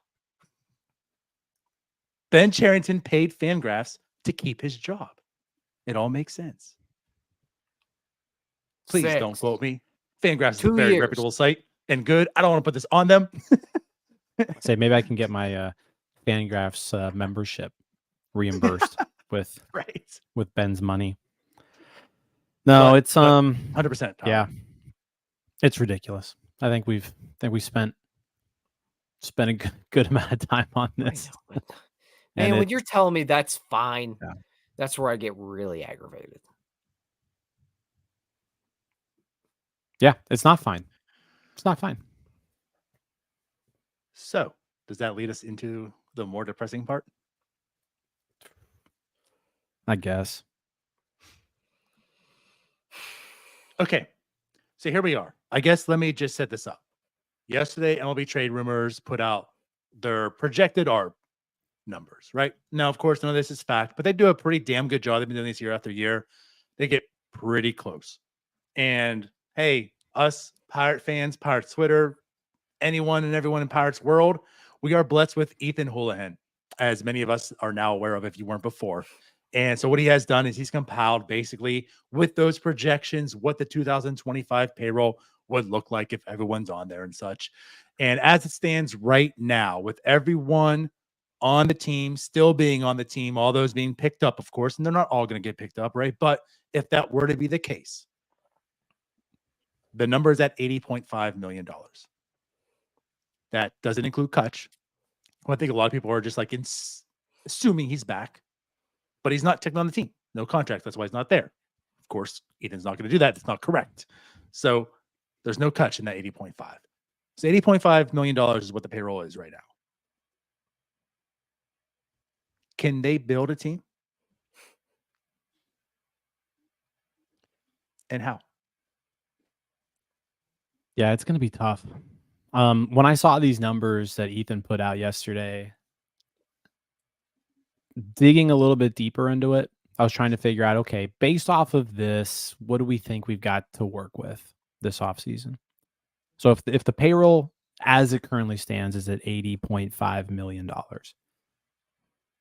Ben Cherington paid Fangraphs to keep his job. It all makes sense. Please 6. don't quote me. Fangraphs is a 2 very years. reputable site and good. I don't want to put this on them. Say maybe I can get my Fangraphs membership reimbursed with Ben's money. No, But- it's 100%. yeah, it's ridiculous. I think we spent a good amount of time on this. Man, And when you're telling me that's fine, Yeah. that's where I get really aggravated. Yeah, it's not fine. It's not fine. So, does that lead us into the more depressing part? I guess. Okay. So here we are. I guess let me just set this up. Yesterday, MLB Trade Rumors put out their projected ARB numbers, right? Now, of course, none of this is fact, but they do a pretty damn good job. They've been doing this year after year. They get pretty close. And hey, us Pirate fans, Pirates Twitter, anyone and everyone in Pirates world, we are blessed with Ethan Houlihan, as many of us are now aware of if you weren't before. And so what he has done is he's compiled basically with those projections what the 2025 payroll would look like if everyone's on there and such. And as it stands right now, with everyone on the team, still being on the team, all those being picked up, of course, and they're not all going to get picked up, right? But if that were to be the case, the number is at $80.5 million. That doesn't include Kutch. I think a lot of people are just like assuming he's back, but he's not technically on the team. No contract. That's why he's not there. Of course, Ethan's not going to do that. That's not correct. So there's no Kutch in that 80.5. So $80.5 million is what the payroll is right now. Can they build a team? And how? Yeah, it's going to be tough. When I saw these numbers that Ethan put out yesterday, digging a little bit deeper into it, I was trying to figure out, okay, based off of this, what do we think we've got to work with this offseason? So if the payroll as it currently stands is at $80.5 million,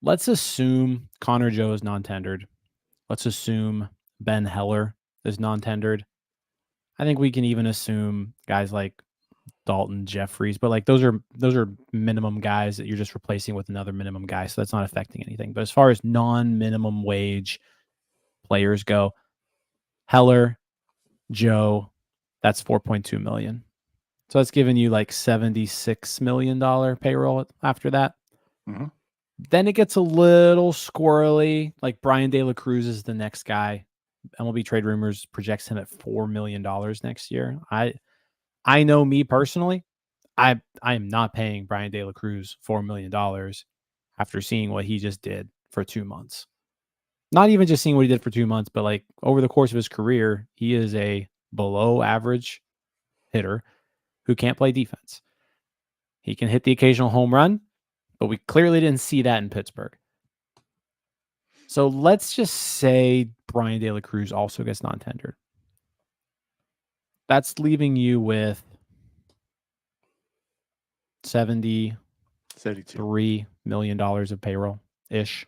let's assume Connor Joe is non-tendered. Let's assume Ben Heller is non-tendered. I think we can even assume guys like Dalton, Jeffries, but like those are minimum guys that you're just replacing with another minimum guy, so that's not affecting anything. But as far as non-minimum wage players go, Heller, Joe, that's 4.2 million. So that's giving you like $76 million payroll after that. Mm-hmm. Then it gets a little squirrely. Like Brian De La Cruz is the next guy. MLB Trade Rumors projects him at $4 million next year. I know me personally, I am not paying Brian De La Cruz $4 million after seeing what he just did for 2 months. Not even just seeing what he did for 2 months, but like over the course of his career, he is a below average hitter who can't play defense. He can hit the occasional home run, but we clearly didn't see that in Pittsburgh. So let's just say Brian De La Cruz also gets non-tendered. That's leaving you with $73 million of payroll-ish.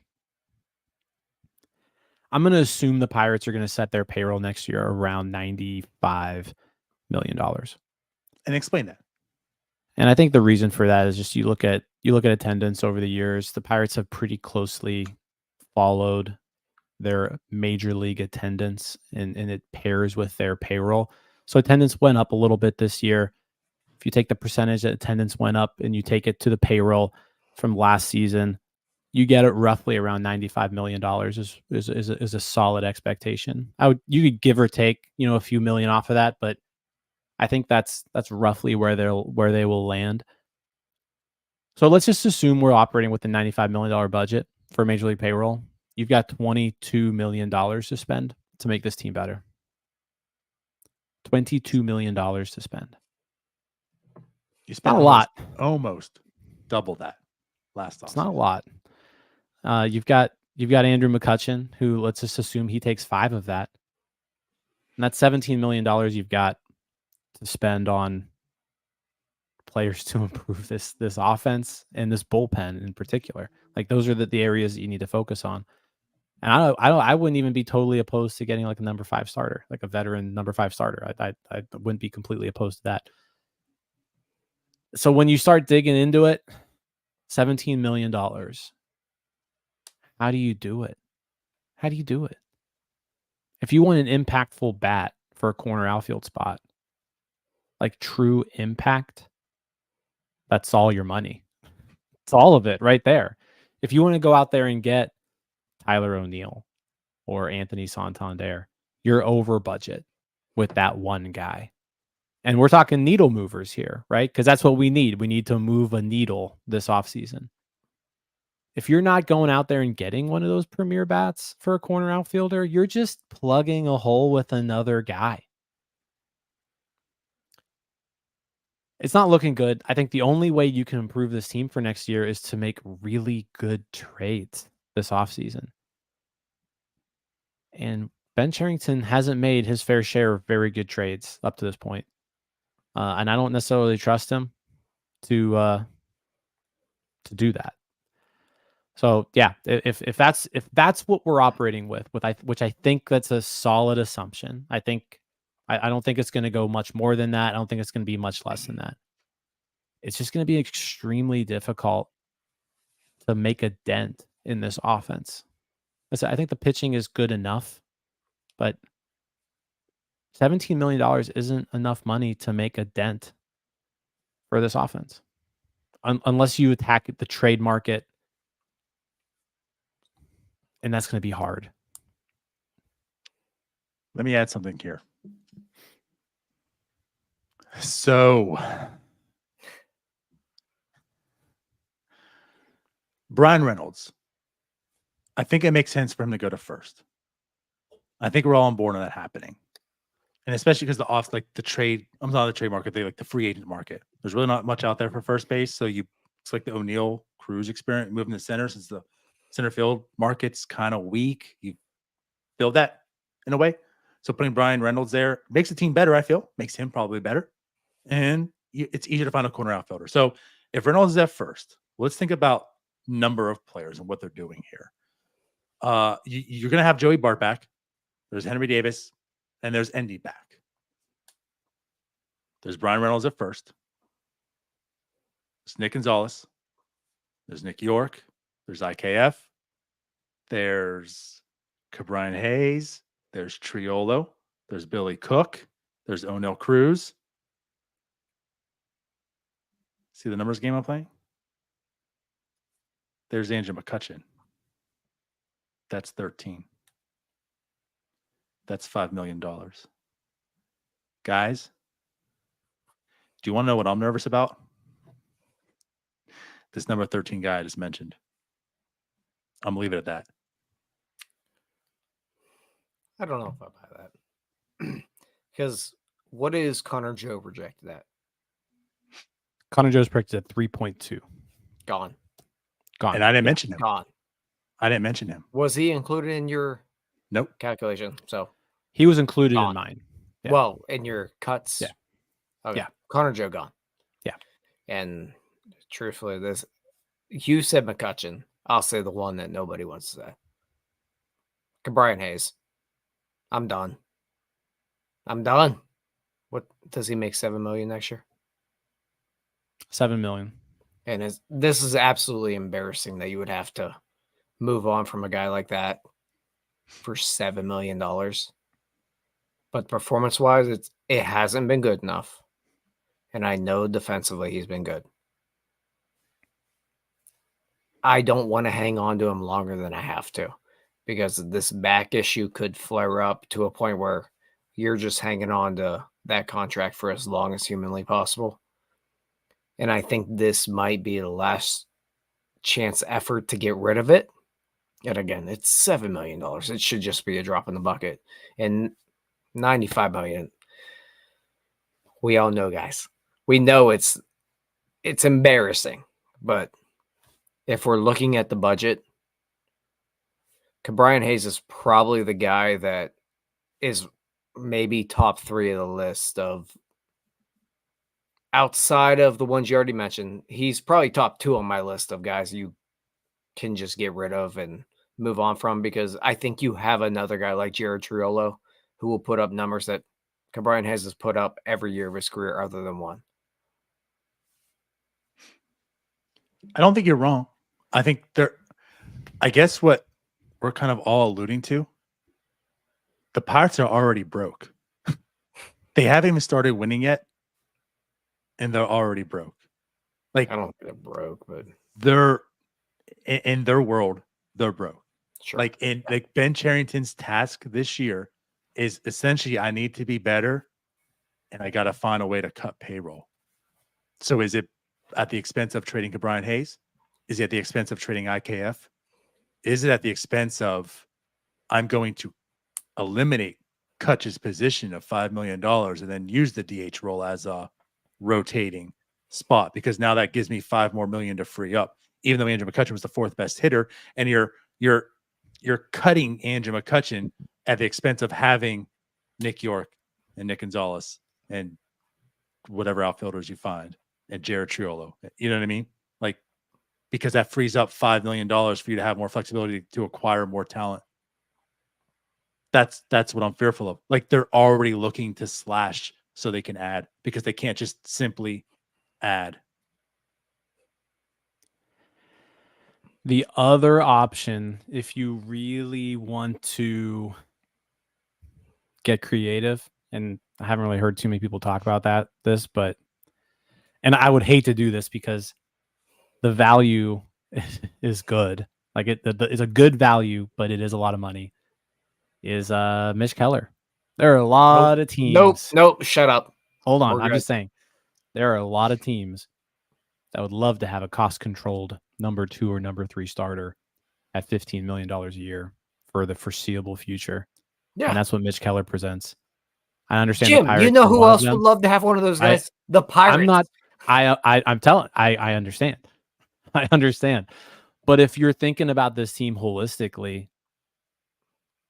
I'm going to assume the Pirates are going to set their payroll next year around $95 million. And explain that. And I think the reason for that is just you look at attendance over the years. The Pirates have pretty closely followed their major league attendance, and it pairs with their payroll. So attendance went up a little bit this year. If you take the percentage that attendance went up and you take it to the payroll from last season, you get it roughly around $95 million is a solid expectation. You could give or take, a few million off of that, but I think that's roughly where they will land. So let's just assume we're operating with a $95 million budget for Major League payroll. You've got $22 million to spend to make this team better. $22 million to spend. You spent not a lot. Almost double that last off. It's not a lot. You've got Andrew McCutchen, who let's just assume he takes 5 of that. And that's $17 million you've got to spend on players to improve this offense and this bullpen in particular. Like those are the areas that you need to focus on. And I wouldn't even be totally opposed to getting like a number 5 starter, like a veteran number 5 starter. I wouldn't be completely opposed to that. So when you start digging into it, $17 million. How do you do it? How do you do it? If you want an impactful bat for a corner outfield spot, like true impact, that's all your money. It's all of it right there. If you want to go out there and get Tyler O'Neill or Anthony Santander, you're over budget with that one guy. And we're talking needle movers here, right? Because that's what we need. We need to move a needle this offseason. If you're not going out there and getting one of those premier bats for a corner outfielder, you're just plugging a hole with another guy. It's not looking good. I think the only way you can improve this team for next year is to make really good trades this offseason. And Ben Cherington hasn't made his fair share of very good trades up to this point. And I don't necessarily trust him to do that. So yeah, if that's what we're operating with which I think that's a solid assumption. I don't think it's going to go much more than that. I don't think it's going to be much less than that. It's just going to be extremely difficult to make a dent in this offense. I think the pitching is good enough, but $17 million isn't enough money to make a dent for this offense. Unless you attack the trade market, and that's going to be hard. Let me add something here. So, Brian Reynolds, I think it makes sense for him to go to first. I think we're all on board on that happening. And especially because the trade, I'm not the trade market, they like the free agent market. There's really not much out there for first base. So it's like the O'Neill Cruz experiment, moving to center since the center field market's kind of weak. You build that in a way. So putting Brian Reynolds there makes the team better, I feel. Makes him probably better. And it's easier to find a corner outfielder. So if Reynolds is at first, let's think about number of players and what they're doing here. You're going to have Joey Bart back. There's Henry Davis, and there's Endy back. There's Brian Reynolds at first. There's Nick Gonzalez. There's Nick York. There's IKF. There's Cabrian Hayes. There's Triolo. There's Billy Cook. There's O'Neill Cruz. See the numbers game I'm playing? There's Andrew McCutchen. That's 13. That's $5 million. Guys, do you want to know what I'm nervous about? This number 13 guy I just mentioned. I'm going to leave it at that. I don't know if I buy that. Because what is Connor Joe projected at? Connor Joe's projected at 3.2. Gone. And I didn't mention him. Gone. I didn't mention him. Was he included in your Nope. calculation? So He was included Gone. in mine. Yeah. Well, in your cuts. Yeah. Okay. Yeah. Connor Joe gone. Yeah. And truthfully, you said McCutchen. I'll say the one that nobody wants to say. Cabrian Hayes. I'm done. What does he make? $7 million next year? $7 million. And this is absolutely embarrassing that you would have to move on from a guy like that for $7 million. But performance-wise, it hasn't been good enough. And I know defensively he's been good. I don't want to hang on to him longer than I have to, because this back issue could flare up to a point where you're just hanging on to that contract for as long as humanly possible. And I think this might be the last chance effort to get rid of it. And again, it's $7 million. It should just be a drop in the bucket. And $95 million. We all know, guys. We know it's embarrassing. But if we're looking at the budget, Cabrian Hayes is probably the guy that is maybe top 3 of the list of, outside of the ones you already mentioned. He's probably top 2 on my list of guys you can just get rid of and move on from, because I think you have another guy like Jared Triolo who will put up numbers that Cabrian Hayes has put up every year of his career other than one. I don't think you're wrong. I guess what we're kind of all alluding to, the Pirates are already broke. They haven't even started winning yet, and they're already broke. Like, I don't think they're broke, but they're in their world, they're broke. sure. Like Ben Cherington's task this year is essentially, I need to be better, and I got to find a way to cut payroll. So is it at the expense of trading Cabrian Hayes? Is it at the expense of trading IKF? Is it at the expense of, I'm going to eliminate Kutch's position of $5 million and then use the DH role as a rotating spot, because now that gives me $5 more million to free up, even though Andrew McCutchen was the 4th best hitter, and you're cutting Andrew McCutchen at the expense of having Nick York and Nick Gonzalez and whatever outfielders you find and Jared Triolo. You know what I mean? Like, because that frees up $5 million for you to have more flexibility to acquire more talent. That's what I'm fearful of. Like, they're already looking to slash so they can add, because they can't just simply add. The other option, if you really want to get creative, and I haven't really heard too many people talk about but I would hate to do this because the value is good. Like, it's a good value, but it is a lot of money. Is Mitch Keller. There are a lot of teams. Nope. Shut up. Hold on. We're I'm good. just saying there are a lot of teams that would love to have a cost-controlled number 2 or number 3 starter at $15 million a year for the foreseeable future. Yeah. And that's what Mitch Keller presents. I understand the Jim, Pirates you know are who one of else would them. love to have one of those guys? The Pirates. I'm not. I'm telling. I understand. I understand. But if you're thinking about this team holistically,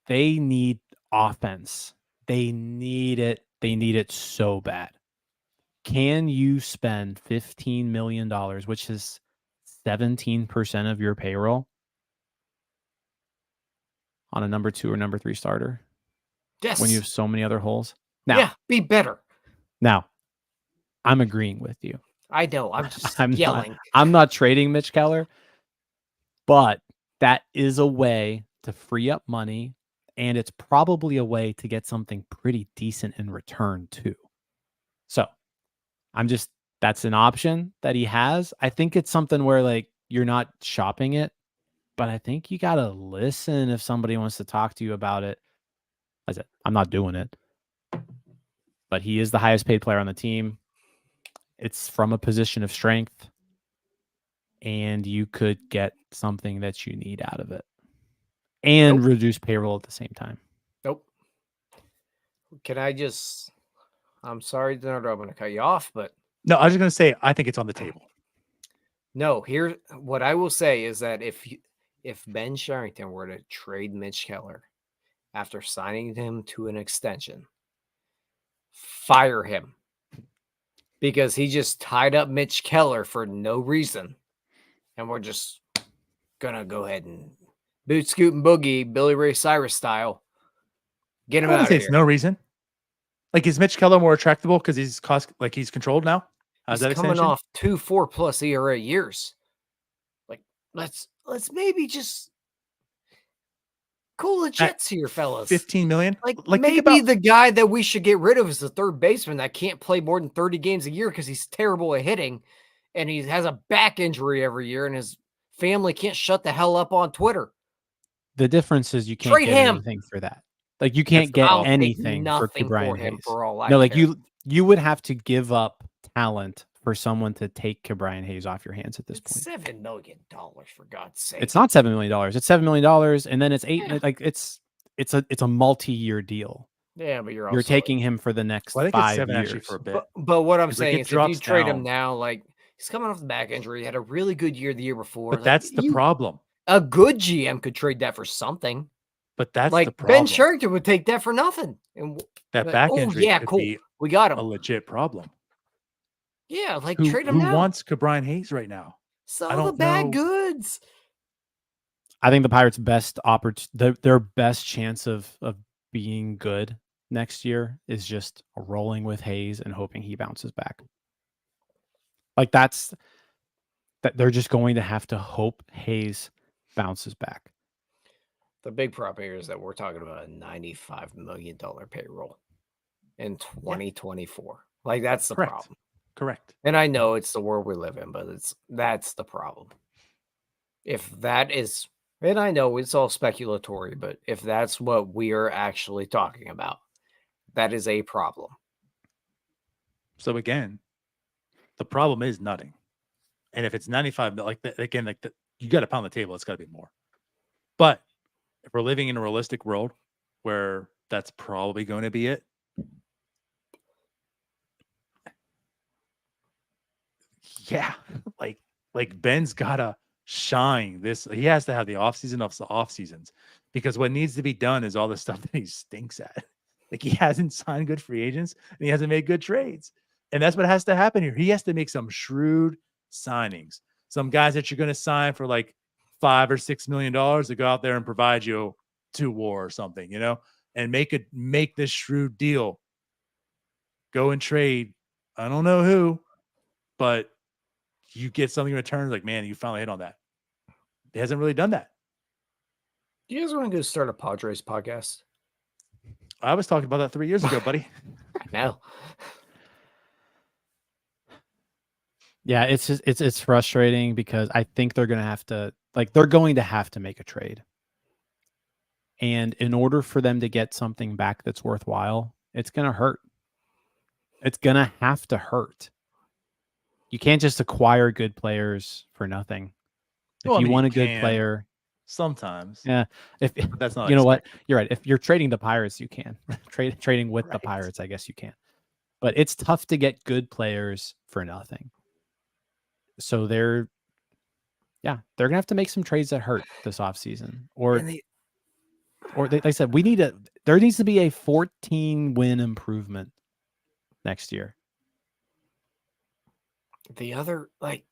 they need offense. They need it. They need it so bad. Can you spend $15 million, which is 17% of your payroll, on a number 2 or number 3 starter Yes. when you have so many other holes? Now, yeah, be better. Now, I'm agreeing with you. I know. I'm just I'm yelling. I'm not trading Mitch Keller, but that is a way to free up money, and it's probably a way to get something pretty decent in return too. So, that's an option that he has. I think it's something where like you're not shopping it, but I think you got to listen if somebody wants to talk to you about it. I said, I'm not doing it. But he is the highest paid player on the team. It's from a position of strength, and you could get something that you need out of it and reduce payroll at the same time. Nope. Can I just? I'm sorry, Leonardo, I'm going to cut you off, but No, I was just going to say, I think it's on the table. no. Here, what I will say is that if Ben Cherington were to trade Mitch Keller after signing him to an extension, fire him because he just tied up Mitch Keller for no reason, and we're just gonna go ahead and boot, scoot, and boogie, Billy Ray Cyrus style. Get him I out wouldn't of say here. it's no reason. Like, is Mitch Keller more attractable because he's he's controlled now? How's He's that coming extension? off 2 4+ ERA years. Like, let's maybe just cool the jets here, fellas. 15 million. Like think maybe about- the guy that we should get rid of is the third baseman that can't play more than 30 games a year because he's terrible at hitting, and he has a back injury every year, and his family can't shut the hell up on Twitter. The difference is you can't Trade get him. anything for that. Like, you can't the get problem. I'll take anything for nothing Brian for him Hayes. for all I No, like care. you would have to give up talent for someone to take Brian Hayes off your hands at this It's point. $7 million for God's sake. It's not $7 million. It's $7 million, and then it's 8. Yeah. Like it's a multi-year deal. Yeah, but you're taking him for the next Well, I think it's 5 7 years. actually for a bit. But what I'm 'Cause, like, saying it is if you drops trade him down. now, like he's coming off the back injury, he had a really good year the year before. But Like, that's the problem. A good GM could trade that for something. But that's Like the problem. Ben Cherington would take that for nothing. And that like, back oh injury yeah, could cool. be We got a him. legit problem. Yeah, like Who trade him now. wants Brian Hayes right now? Sell I the don't bad know. goods. I think the Pirates' best their best chance of being good next year is just rolling with Hayes and hoping he bounces back. Like that they're just going to have to hope Hayes bounces back. The big problem here is that we're talking about a $95 million payroll in 2024. Like that's the Correct. problem. Correct. And I know it's the world we live in, but that's the problem. If that is, and I know it's all speculatory, but if that's what we are actually talking about, that is a problem. So again, the problem is nutting. And if it's 95, like again, like you got to pound the table. It's got to be more. But if we're living in a realistic world where that's probably going to be it, yeah, like Ben's gotta shine. He has to have the offseason of the off seasons, because what needs to be done is all the stuff that he stinks at. Like, he hasn't signed good free agents and he hasn't made good trades, and that's what has to happen here. He has to make some shrewd signings, some guys that you're going to sign for like $5 or $6 million to go out there and provide you 2 WAR or something, and make this shrewd deal. Go and trade. I don't know who, but you get something in return. Like, man, you finally hit on that. He hasn't really done that. Do you guys want to go start a Padres podcast? I was talking about that 3 years ago, buddy. I know. Yeah, it's frustrating because I think they're going to have to make a trade. And in order for them to get something back that's worthwhile, it's going to hurt. It's going to have to hurt. You can't just acquire good players for nothing. If you want a good player, sometimes. Yeah, if But that's not you know what, expected. you're right. If you're trading the Pirates, you can trading with the Right. Pirates. I guess you can, but it's tough to get good players for nothing. So they're gonna have to make some trades that hurt this offseason, or And like I said, there needs to be a 14 win improvement next year. the other, like,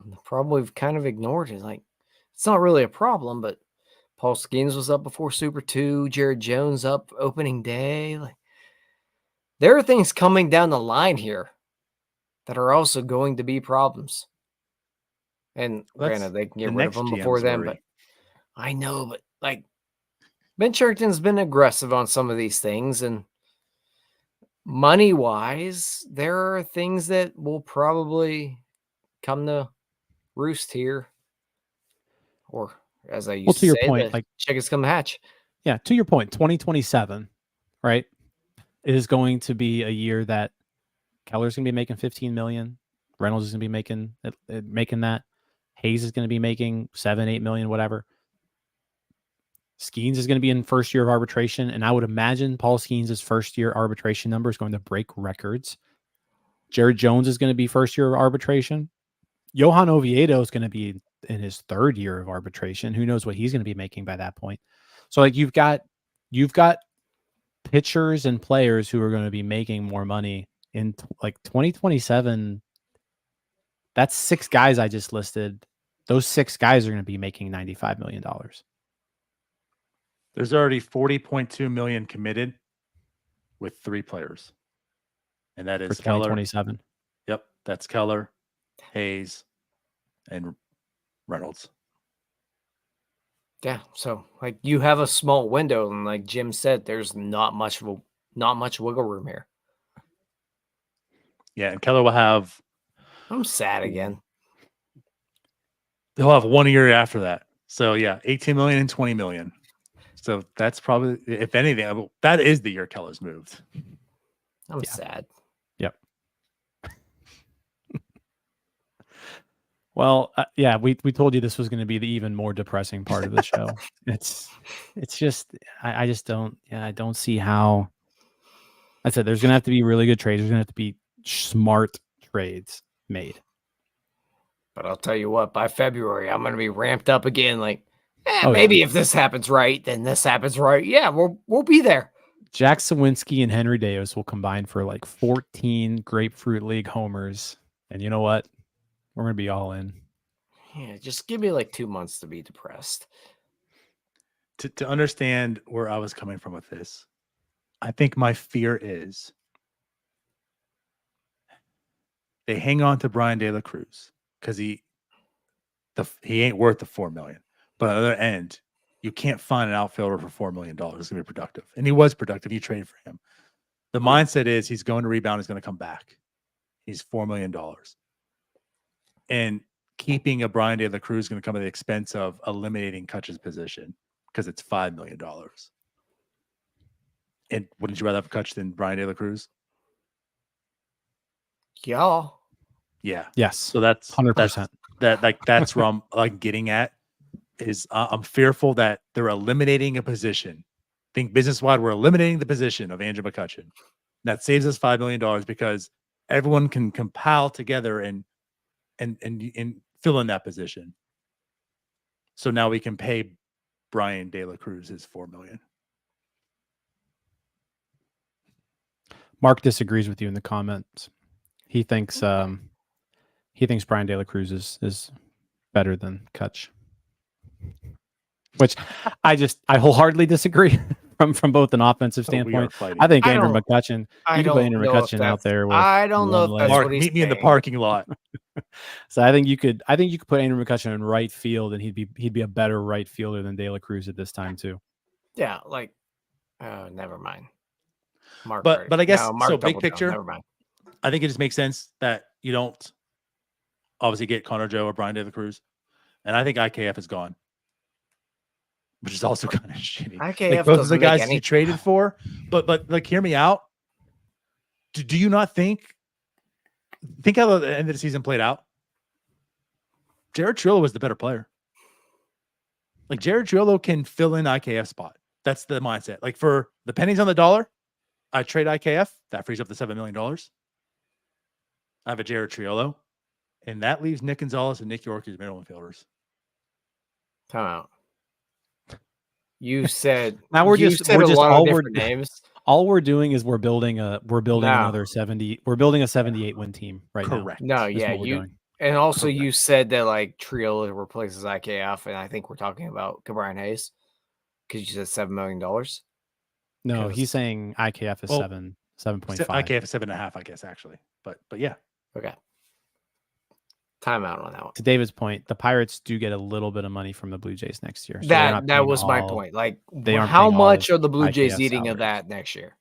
the problem we've kind of ignored is, like, it's not really a problem, but Paul Skeens was up before Super 2, Jared Jones up opening day. Like, there are things coming down the line here that are also going to be problems. And granted, they can get rid of them before then, but I know, but like, Ben Cherington's been aggressive on some of these things, and money-wise, there are things that will probably come to roost here. Or as I used to to your say, point, the like, chickens come to hatch. yeah, to your point, 2027, right, is going to be a year that Keller's going to be making 15 million. Reynolds is going to be making that. Hayes is going to be making 7-8 million, whatever. Skeens is going to be in first year of arbitration, and I would imagine Paul Skeens' first year arbitration number is going to break records. Jared Jones is going to be first year of arbitration. Johan Oviedo is going to be in his third year of arbitration. Who knows what he's going to be making by that point? So, like, you've got pitchers and players who are going to be making more money in like 2027. That's 6 guys I just listed. Those 6 guys are going to be making $95 million. There's already 40.2 million committed with 3 players. And that For is Keller. 2027. Yep. That's Keller, Hayes, and Reynolds. Yeah, so like, you have a small window, and like Jim said, there's not much wiggle room here. Yeah, and Keller will have. I'm sad again. He'll have 1 year after that. So yeah, 18 million and 20 million. So that's probably, if anything, that is the year Keller's moved. I'm sad. Yep. Well, yeah, we told you this was going to be the even more depressing part of the show. It's just, I just don't, I don't see how. I said there's going to have to be really good trades. There's going to have to be smart trades made. But I'll tell you what, by February, I'm going to be ramped up again. Like, Oh, maybe yeah. if this happens right, then this happens right. Yeah, we'll be there. Jack Sawinski and Henry Davis will combine for like 14 Grapefruit League homers. And you know what? We're going to be all in. Yeah, just give me like 2 months to be depressed. To understand where I was coming from with this, I think my fear is they hang on to Brian De La Cruz because he ain't worth the $4 million. But on the other end, you can't find an outfielder for $4 million. It's gonna be productive, and he was productive. You traded for him. The mindset is he's going to rebound. He's going to come back. He's $4 million, and keeping a Brian De La Cruz is going to come at the expense of eliminating Kutch's position because it's $5 million. And wouldn't you rather have Kutch than Brian De La Cruz? Y'all. Yeah. Yes. So that's 100%. That's where I'm like getting at is I'm fearful that they're eliminating a position. Think business wide, we're eliminating the position of Andrew McCutchen. That saves us $5 million because everyone can compile together and fill in that position. So now we can pay Brian De La Cruz his $4 million. Mark disagrees with you in the comments. He thinks Brian De La Cruz is better than Kutch, which I wholeheartedly disagree from both an offensive standpoint. I think Andrew McCutchen. You can put Andrew McCutchen out there. With I don't know if that's Mark, what he's meet me in the saying. parking lot. So I think you could put Andrew McCutchen in right field, and he'd be a better right fielder than De La Cruz at this time too. Yeah, like, never mind. Mark, but I guess Mark so. Big picture, never mind. I think it just makes sense that you don't obviously get Connor Joe or Brian De La Cruz, and I think IKF is gone, which is also kind of shitty. IKF like both of the doesn't guys make you traded for, but like, hear me out. Do you not think how the end of the season played out? Jared Trillo was the better player. Like Jared Triolo can fill in IKF spot. That's the mindset. Like for the pennies on the dollar, I trade IKF. That frees up the $7 million. I have a Jared Triolo, and that leaves Nick Gonzalez and Nick York as middle infielders. Time out. You said Now we're you just said we're a just lot of all we're different names. all we're doing is we're building No. another 70. We're building a 78 win team right now. Correct. No, That's yeah, what we're you doing. and also Correct. you said that like Triolo replaces IKF, and I think we're talking about Brian Hayes because you said $7 million. No, Because- he's saying IKF is Well, 7.5. IKF is 7.5, I guess, actually. But yeah. Okay. Time out on that one. To David's point, the Pirates do get a little bit of money from the Blue Jays next year. So they're not That paying was my all- point. Like, they aren't how paying all much of are the Blue Jays IKF eating of salaries. that next year?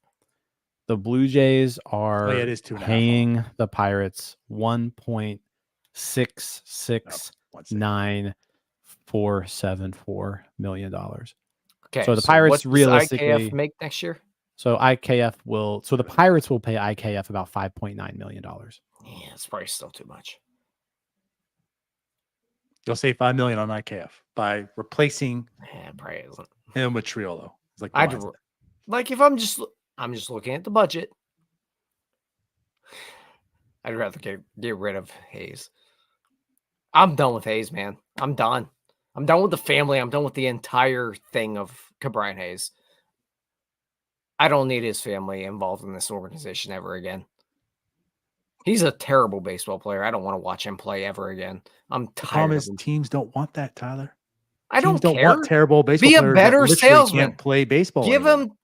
The Blue Jays are it is 2.5. paying the Pirates $1.669474 million. Okay, So the Pirates what does realistically- IKF make next year? So the Pirates will pay IKF about $5.9 million. Yeah, it's probably still too much. You'll save $5 million on IKF by replacing Yeah, it probably isn't. him with Triolo. It's like the I'd mindset. like if I'm just looking at the budget. I'd rather get rid of Hayes. I'm done with Hayes, man. I'm done. I'm done with the family. I'm done with the entire thing of Brian Hayes. I don't need his family involved in this organization ever again. He's a terrible baseball player. I don't want to watch him play ever again. I'm The tired problem of is him. teams don't want that, Tyler. I Teams don't care. want terrible baseball Be a players better that literally salesman. can't play baseball Give anymore.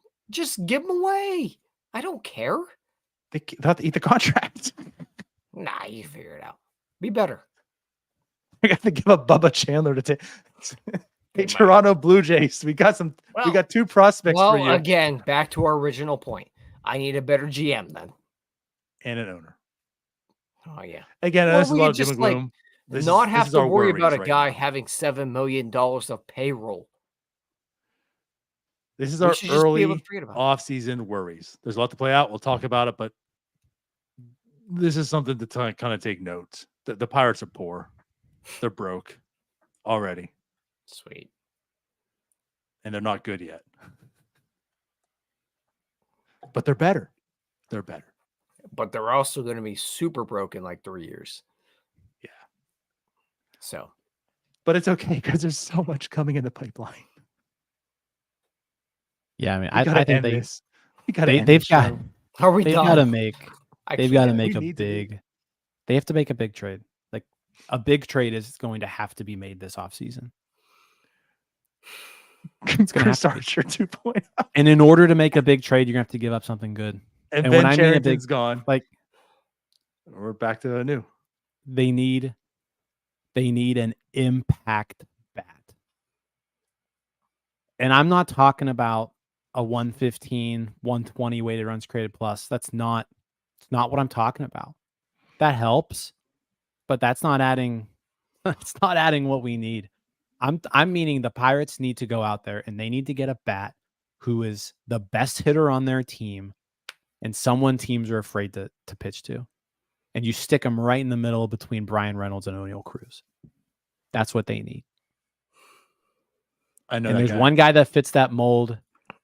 give him away. I don't care. They have to eat the contract. Nah, you figure it out. Be better. We got to give up Bubba Chandler to take. Hey, Toronto Blue Jays. We got two prospects for you again, back to our original point. I need a better GM then. and an owner. Oh yeah. Again, Or this is a we lot could of doom just, and like, gloom. This Not is have to our worry about a worries right guy now. having $7 million of payroll. This is We our should just be able early to forget about it. off-season worries. There's a lot to play out. We'll talk about it, but this is something to kind of take note. The Pirates are poor. They're broke already, Sweet. and they're not good yet. But they're better. They're better. But they're also going to be super broke in like 3 years. Yeah. So But it's okay because there's so much coming in the pipeline. Yeah, I mean, We gotta I think end they this. We gotta end they've this got show. are we they've done? got to make I they've got to can't. make We a need to be. big. They have to make a big trade. Like a big trade is going to have to be made this offseason. It's gonna Chris have to be. Archer 2.0. And in order to make a big trade, you're gonna have to give up something good. And And Ben when I mean a Cherington's big- gone. Like We're back to the new. they need an impact bat. And I'm not talking about a 115, 120 weighted runs created plus. It's not what I'm talking about. That helps, but that's not adding it's not adding what we need. I'm meaning the Pirates need to go out there and they need to get a bat who is the best hitter on their team and someone teams are afraid to pitch to. And you stick them right in the middle between Brian Reynolds and O'Neill Cruz. That's what they need. I know And that there's guy. one guy that fits that mold.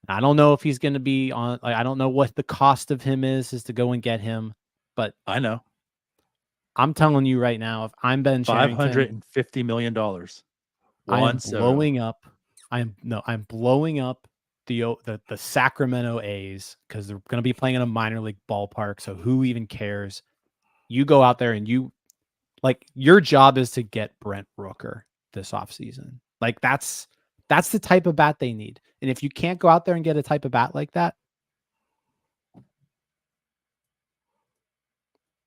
I don't know if he's going to be on. Like, I don't know what the cost of him is to go and get him. But I know. I'm telling you right now, if I'm Ben Cherington, $550 million. I'm blowing up. I'm blowing up the Sacramento A's because they're going to be playing in a minor league ballpark. So who even cares? You go out there and your job is to get Brent Rooker this offseason. Like that's the type of bat they need. And if you can't go out there and get a type of bat like that,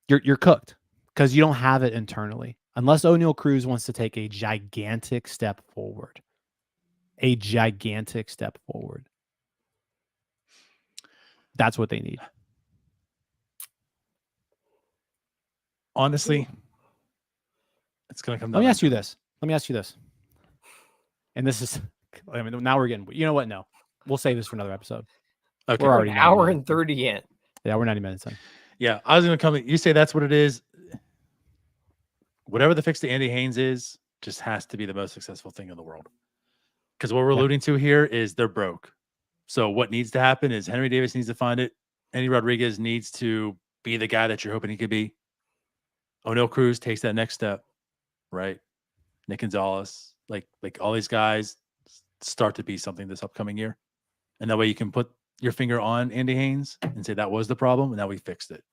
you're cooked because you don't have it internally. Unless O'Neill Cruz wants to take a gigantic step forward. A gigantic step forward. That's what they need. Honestly, it's going to come down. Let me ask you this. And this is, I mean, now we're getting, you know what? No, we'll save this for another episode. Okay. We're We're already an 90 hour minutes. and 30 in. Yeah, we're 90 minutes in. Yeah, I was going to come. You say that's what it is. Whatever the fix to Andy Haines is, just has to be the most successful thing in the world. Because what we're alluding to here is they're broke. So what needs to happen is Henry Davis needs to find it. Andy Rodriguez needs to be the guy that you're hoping he could be. O'Neal Cruz takes that next step, right? Nick Gonzalez, like all these guys start to be something this upcoming year. And that way you can put your finger on Andy Haines and say that was the problem, and now we fixed it.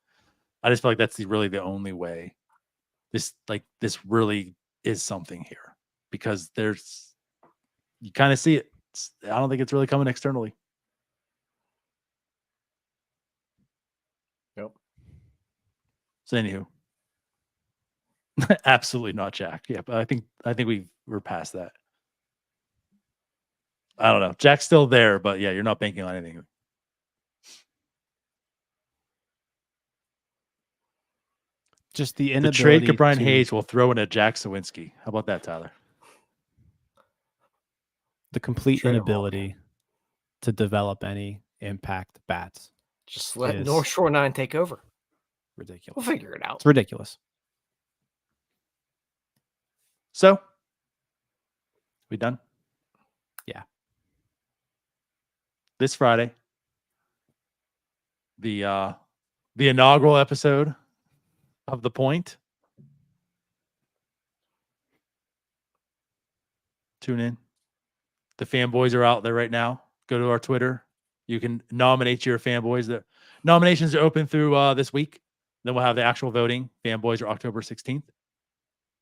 I just feel like that's really the only way. This really is something here, because you kind of see it. I don't think it's really coming externally. Yep. So anywho, absolutely not Jack. Yeah, but I think we're past that. I don't know. Jack's still there, but yeah, you're not banking on anything. Just the The inability trade Brian to- Hayes will throw in a Jack Sawinski. How about that, Tyler? the complete Trade 'em all, inability to develop any impact bats. Just let is North Shore 9 take over. Ridiculous. We'll figure it out. It's ridiculous. So, we done? Yeah. This Friday, the inaugural episode of The Point. Tune in. The fanboys are out there right now. Go to our Twitter. You can nominate your fanboys. The nominations are open through this week. Then we'll have the actual voting. Fanboys are October 16th.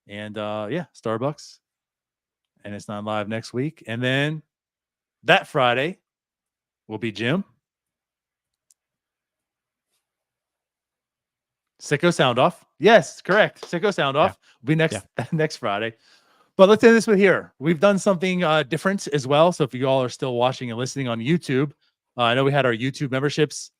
And yeah, Starbucks. NS9LIVE next week. And then that Friday will be Jim. Sicko Sound Off. Yes, correct. Sicko Sound Off will be next Friday. But let's end this with here. We've done something different as well. So if you all are still watching and listening on YouTube, I know we had our YouTube memberships.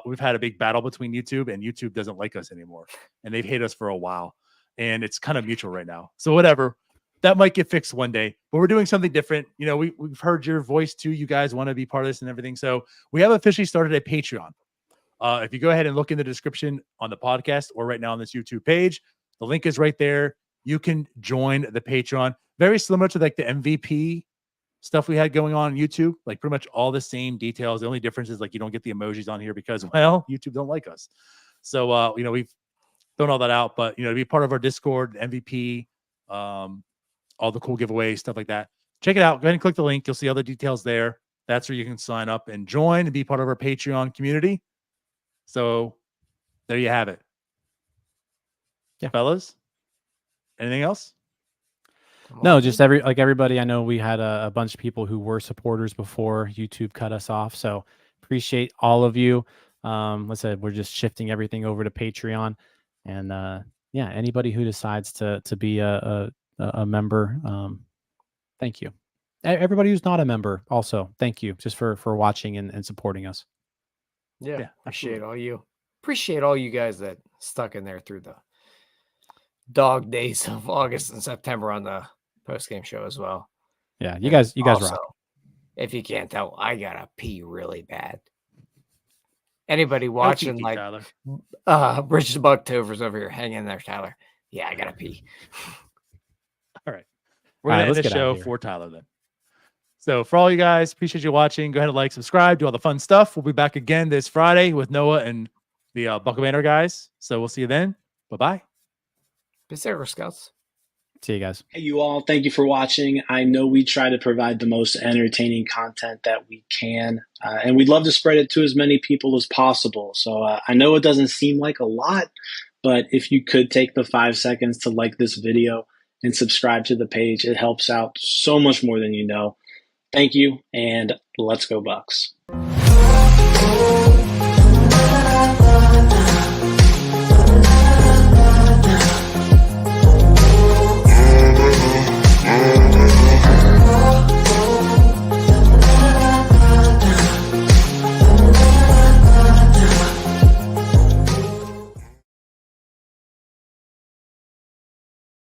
We've had a big battle between YouTube, and YouTube doesn't like us anymore. And they've hated us for a while. And it's kind of mutual right now. So whatever. That might get fixed one day. But we're doing something different. You know, we've heard your voice too. You guys want to be part of this and everything. So we have officially started a Patreon. If you go ahead and look in the description on the podcast or right now on this YouTube page, the link is right there. You can join the Patreon. Very similar to like the MVP stuff we had going on YouTube, like pretty much all the same details. The only difference is like you don't get the emojis on here because, well, YouTube don't like us. So, you know, we've thrown all that out, but, you know, to be part of our Discord, MVP, all the cool giveaways, stuff like that. Check it out. Go ahead and click the link. You'll see all the details there. That's where you can sign up and join and be part of our Patreon community. So there you have it. Yeah. Fellas, anything else? No, just everybody. I know we had a bunch of people who were supporters before YouTube cut us off. So appreciate all of you. Let's say we're just shifting everything over to Patreon, and yeah, anybody who decides to be a member, thank you. Everybody who's not a member, also thank you just for watching and supporting us. Yeah, appreciate all you. Appreciate all you guys that stuck in there through the dog days of August and September on the post-game show as well. Yeah, you guys Also, rock. If you can't tell, I gotta pee really bad. Anybody watching, like, Bridges Bucktover's over here. Hang in there, Tyler. Yeah, I gotta pee. All right. We're going to end the show for Tyler then. So for all you guys, appreciate you watching. Go ahead and like, subscribe, do all the fun stuff. We'll be back again this Friday with Noah and the Buckle Banner guys. So we'll see you then. Bye-bye. Peace out, Scouts. See you guys. Hey, you all. Thank you for watching. I know we try to provide the most entertaining content that we can, and we'd love to spread it to as many people as possible. So I know it doesn't seem like a lot, but if you could take the 5 seconds to like this video and subscribe to the page, it helps out so much more than you know. Thank you, and let's go Bucks.